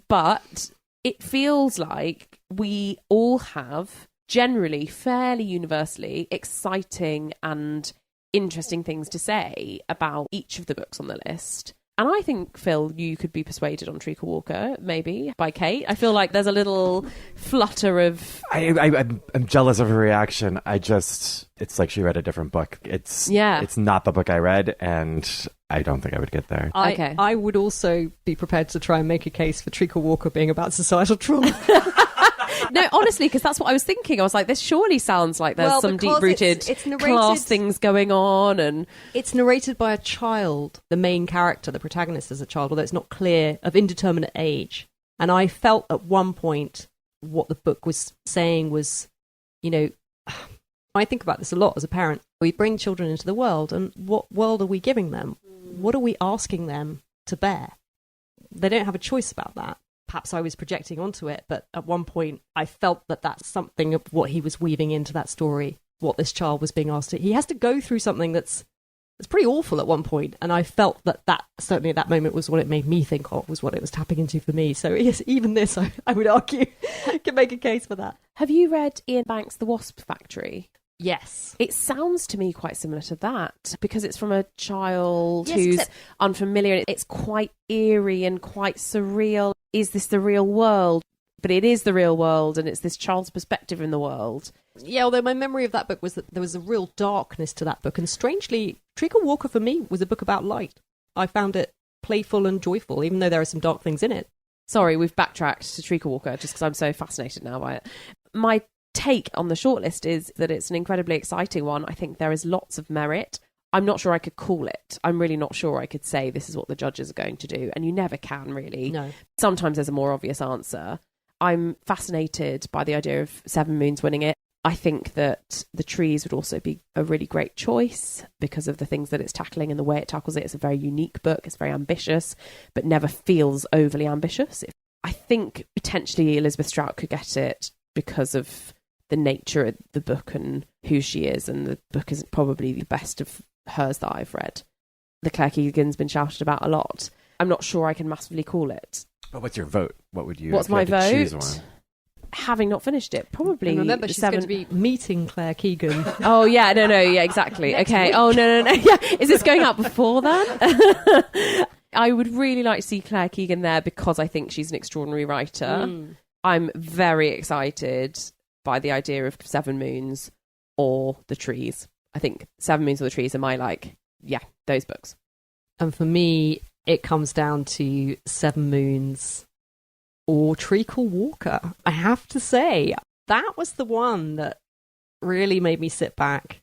S3: but it feels like we all have generally, fairly universally, exciting and interesting things to say about each of the books on the list. And I think, Phil, you could be persuaded on Treacle Walker, maybe, by Kate. I feel like there's a little flutter of...
S2: I'm jealous of her reaction. It's like she read a different book. It's not the book I read, and I don't think I would get there.
S1: I would also be prepared to try and make a case for Treacle Walker being about societal trauma.
S3: No, honestly, because that's what I was thinking. I was like, this surely sounds like there's some deep-rooted class things going on. And
S1: it's narrated by a child. The main character, the protagonist, is a child, although it's not clear, of indeterminate age. And I felt at one point what the book was saying was, I think about this a lot as a parent. We bring children into the world, and what world are we giving them? what are we asking them to bear? They don't have a choice about that. Perhaps I was projecting onto it, but at one point I felt that that's something of what he was weaving into that story, what this child was being asked to. He has to go through something that's pretty awful at one point, and I felt that certainly at that moment was what it made me think of, was what it was tapping into for me. So yes, even this, I would argue, can make a case for that.
S3: Have you read Ian Banks' The Wasp Factory?
S1: Yes.
S3: It sounds to me quite similar to that, because it's from a child
S1: Yes,
S3: who's
S1: except-
S3: unfamiliar. It's quite eerie and quite surreal. Is this the real world? But it is the real world, and it's this child's perspective in the world.
S1: Yeah, although my memory of that book was that there was a real darkness to that book, and strangely, Treacle Walker for me was a book about light. I found it playful and joyful, even though there are some dark things in it.
S3: Sorry, we've backtracked to Treacle Walker just because I'm so fascinated now by it. My take on the shortlist is that it's an incredibly exciting one. I think there is lots of merit. I'm not sure I could call it. I'm really not sure I could say this is what the judges are going to do, and you never can really.
S1: No.
S3: Sometimes there's a more obvious answer. I'm fascinated by the idea of Seven Moons winning it. I think that The Trees would also be a really great choice because of the things that it's tackling and the way it tackles it. It's a very unique book. It's very ambitious, but never feels overly ambitious. I think potentially Elizabeth Strout could get it because of the nature of the book and who she is, and the book is probably the best of hers that I've read. The Claire Keegan's been shouted about a lot. I'm not sure I can massively call it.
S2: But what's your vote? What would you?
S3: What's
S2: if you
S3: my
S2: had to choose
S3: vote?
S2: one?
S3: Having not finished it, probably.
S1: And remember, she's
S3: seven...
S1: going to be meeting Claire Keegan.
S3: Oh yeah, no, yeah, exactly.
S1: Next
S3: Okay.
S1: week.
S3: Oh no. Yeah, is this going out before that? I would really like to see Claire Keegan there because I think she's an extraordinary writer. I'm very excited by the idea of Seven Moons or The Trees. I think Seven Moons or The Trees are my those books.
S1: And for me, it comes down to Seven Moons or Treacle Walker. I have to say, that was the one that really made me sit back.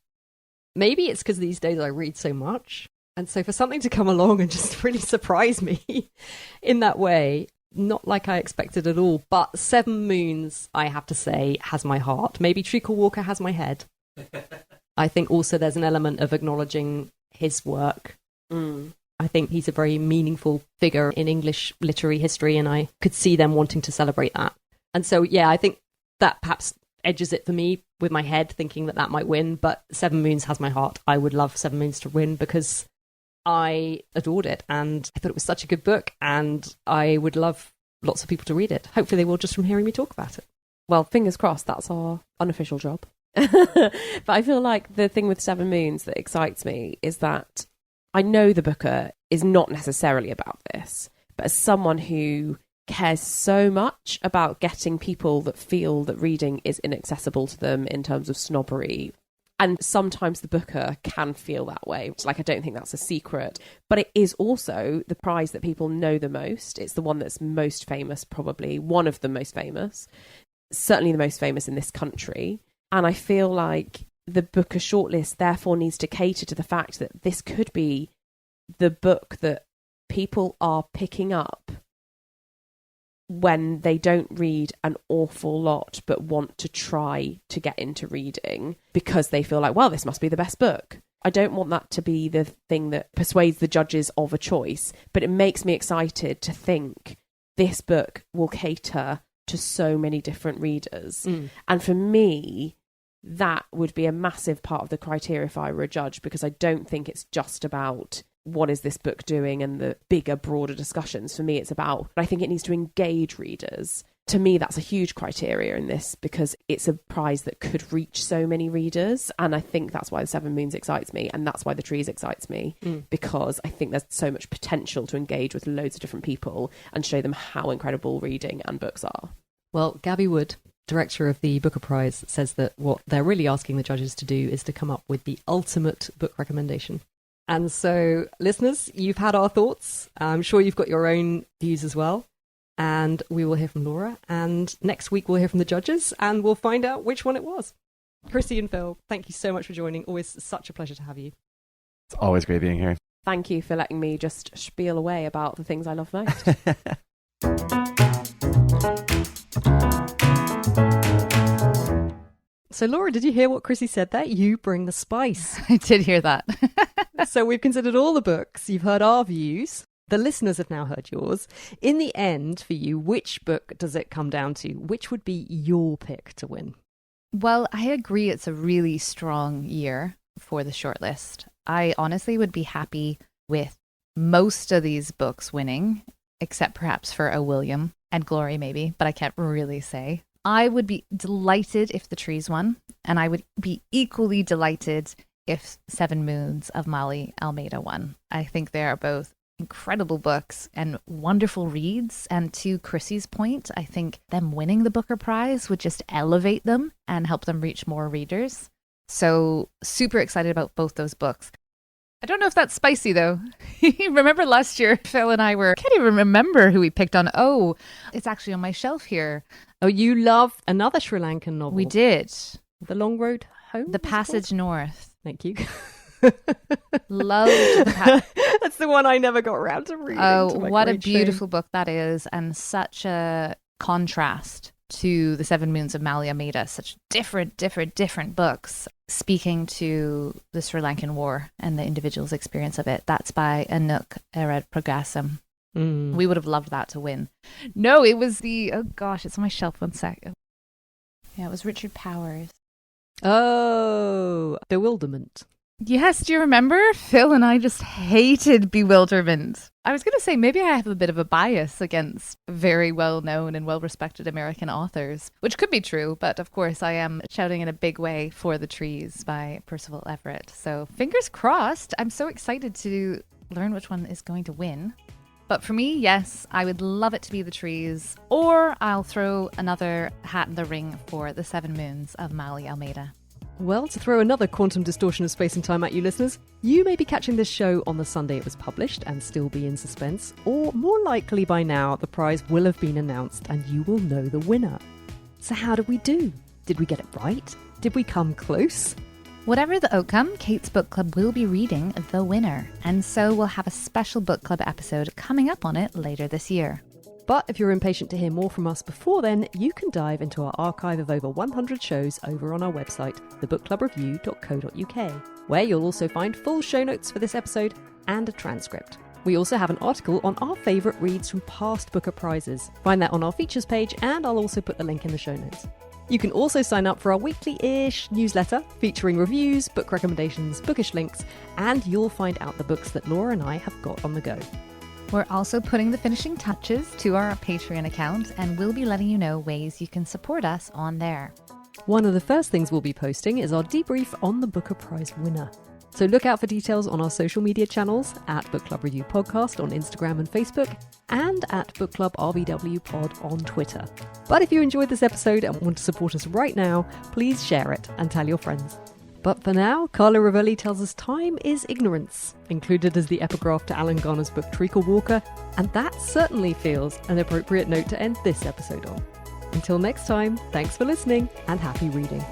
S1: Maybe it's because these days I read so much. And so for something to come along and just really surprise me in that way, not like I expected at all. But Seven Moons, I have to say, has my heart. Maybe Treacle Walker has my head. I think also there's an element of acknowledging his work. I think he's a very meaningful figure in English literary history, and I could see them wanting to celebrate that. And so, yeah, I think that perhaps edges it for me with my head, thinking that might win. But Seven Moons has my heart. I would love Seven Moons to win because I adored it, and I thought it was such a good book, and I would love lots of people to read it. Hopefully they will, just from hearing me talk about it.
S3: Well, fingers crossed, that's our unofficial job. But I feel like the thing with Seven Moons that excites me is that I know the booker is not necessarily about this, but as someone who cares so much about getting people that feel that reading is inaccessible to them in terms of snobbery, and sometimes the booker can feel that way. Like, I don't think that's a secret, but it is also the prize that people know the most. It's the one that's most famous, probably one of the most famous, certainly the most famous in this country. And I feel like the Booker shortlist therefore needs to cater to the fact that this could be the book that people are picking up when they don't read an awful lot but want to try to get into reading because they feel like, well, this must be the best book. I don't want that to be the thing that persuades the judges of a choice, but it makes me excited to think this book will cater to so many different readers. And for me, that would be a massive part of the criteria if I were a judge, because I don't think it's just about what is this book doing and the bigger, broader discussions. For me, it's about, I think it needs to engage readers. To me, that's a huge criteria in this because it's a prize that could reach so many readers. And I think that's why the Seven Moons excites me. And that's why The Trees excites me, because I think there's so much potential to engage with loads of different people and show them how incredible reading and books are.
S1: Well, Gabby Wood, director of the Booker Prize, says that what they're really asking the judges to do is to come up with the ultimate book recommendation. And so, listeners, you've had our thoughts. I'm sure you've got your own views as well. And we will hear from Laura. And next week we'll hear from the judges and we'll find out which one it was. Chrissy and Phil, thank you so much for joining. Always such a pleasure to have you.
S2: It's always great being here.
S3: Thank you for letting me just spiel away about the things I love most.
S1: So, Laura, did you hear what Chrissy said there? You bring the spice.
S6: I did hear that.
S1: So we've considered all the books. You've heard our views. The listeners have now heard yours. In the end, for you, which book does it come down to? Which would be your pick to win?
S6: Well, I agree it's a really strong year for the shortlist. I honestly would be happy with most of these books winning, except perhaps for a William and Glory maybe, but I can't really say. I would be delighted if The Trees won, and I would be equally delighted if Seven Moons of Maali Almeida won. I think they are both incredible books and wonderful reads. And to Chrissy's point, I think them winning the Booker Prize would just elevate them and help them reach more readers. So super excited about both those books. I don't know if that's spicy though. Remember last year, Phil and I can't even remember who we picked on. Oh, it's actually on my shelf here.
S1: Oh, you love another Sri Lankan novel.
S6: We did.
S1: The Long Road Home?
S6: The Passage North.
S1: Thank you.
S6: Loved
S1: That's the one I never got around to reading.
S6: Oh, what a beautiful book that is, and such a contrast to The Seven Moons of Maali Almeida. Such different books speaking to the Sri Lankan War and the individual's experience of it. That's by Anouk Ered Pragasam. We would have loved that to win. No, it was oh gosh, it's on my shelf, 1 sec. Yeah, it was Richard Powers.
S1: Oh, Bewilderment.
S6: Yes, do you remember? Phil and I just hated Bewilderment. I was going to say maybe I have a bit of a bias against very well-known and well-respected American authors, which could be true, but of course I am shouting in a big way for The Trees by Percival Everett. So fingers crossed. I'm so excited to learn which one is going to win. But for me, yes, I would love it to be The Trees, or I'll throw another hat in the ring for The Seven Moons of Maali Almeida.
S1: Well, to throw another quantum distortion of space and time at you listeners, you may be catching this show on the Sunday it was published and still be in suspense, or more likely by now the prize will have been announced and you will know the winner. So how did we do? Did we get it right? Did we come close?
S6: Whatever the outcome, Kate's Book Club will be reading the winner, and so we'll have a special book club episode coming up on it later this year.
S1: But if you're impatient to hear more from us before then, you can dive into our archive of over 100 shows over on our website, thebookclubreview.co.uk, where you'll also find full show notes for this episode and a transcript. We also have an article on our favourite reads from past Booker Prizes. Find that on our features page, and I'll also put the link in the show notes. You can also sign up for our weekly-ish newsletter featuring reviews, book recommendations, bookish links, and you'll find out the books that Laura and I have got on the go.
S6: We're also putting the finishing touches to our Patreon account, and we'll be letting you know ways you can support us on there.
S1: One of the first things we'll be posting is our debrief on the Booker Prize winner. So look out for details on our social media channels at Book Club Review Podcast on Instagram and Facebook, and at Book Club RVW Pod on Twitter. But if you enjoyed this episode and want to support us right now, please share it and tell your friends. But for now, Carla Rovelli tells us time is ignorance, included as the epigraph to Alan Garner's book Treacle Walker, and that certainly feels an appropriate note to end this episode on. Until next time, thanks for listening and happy reading.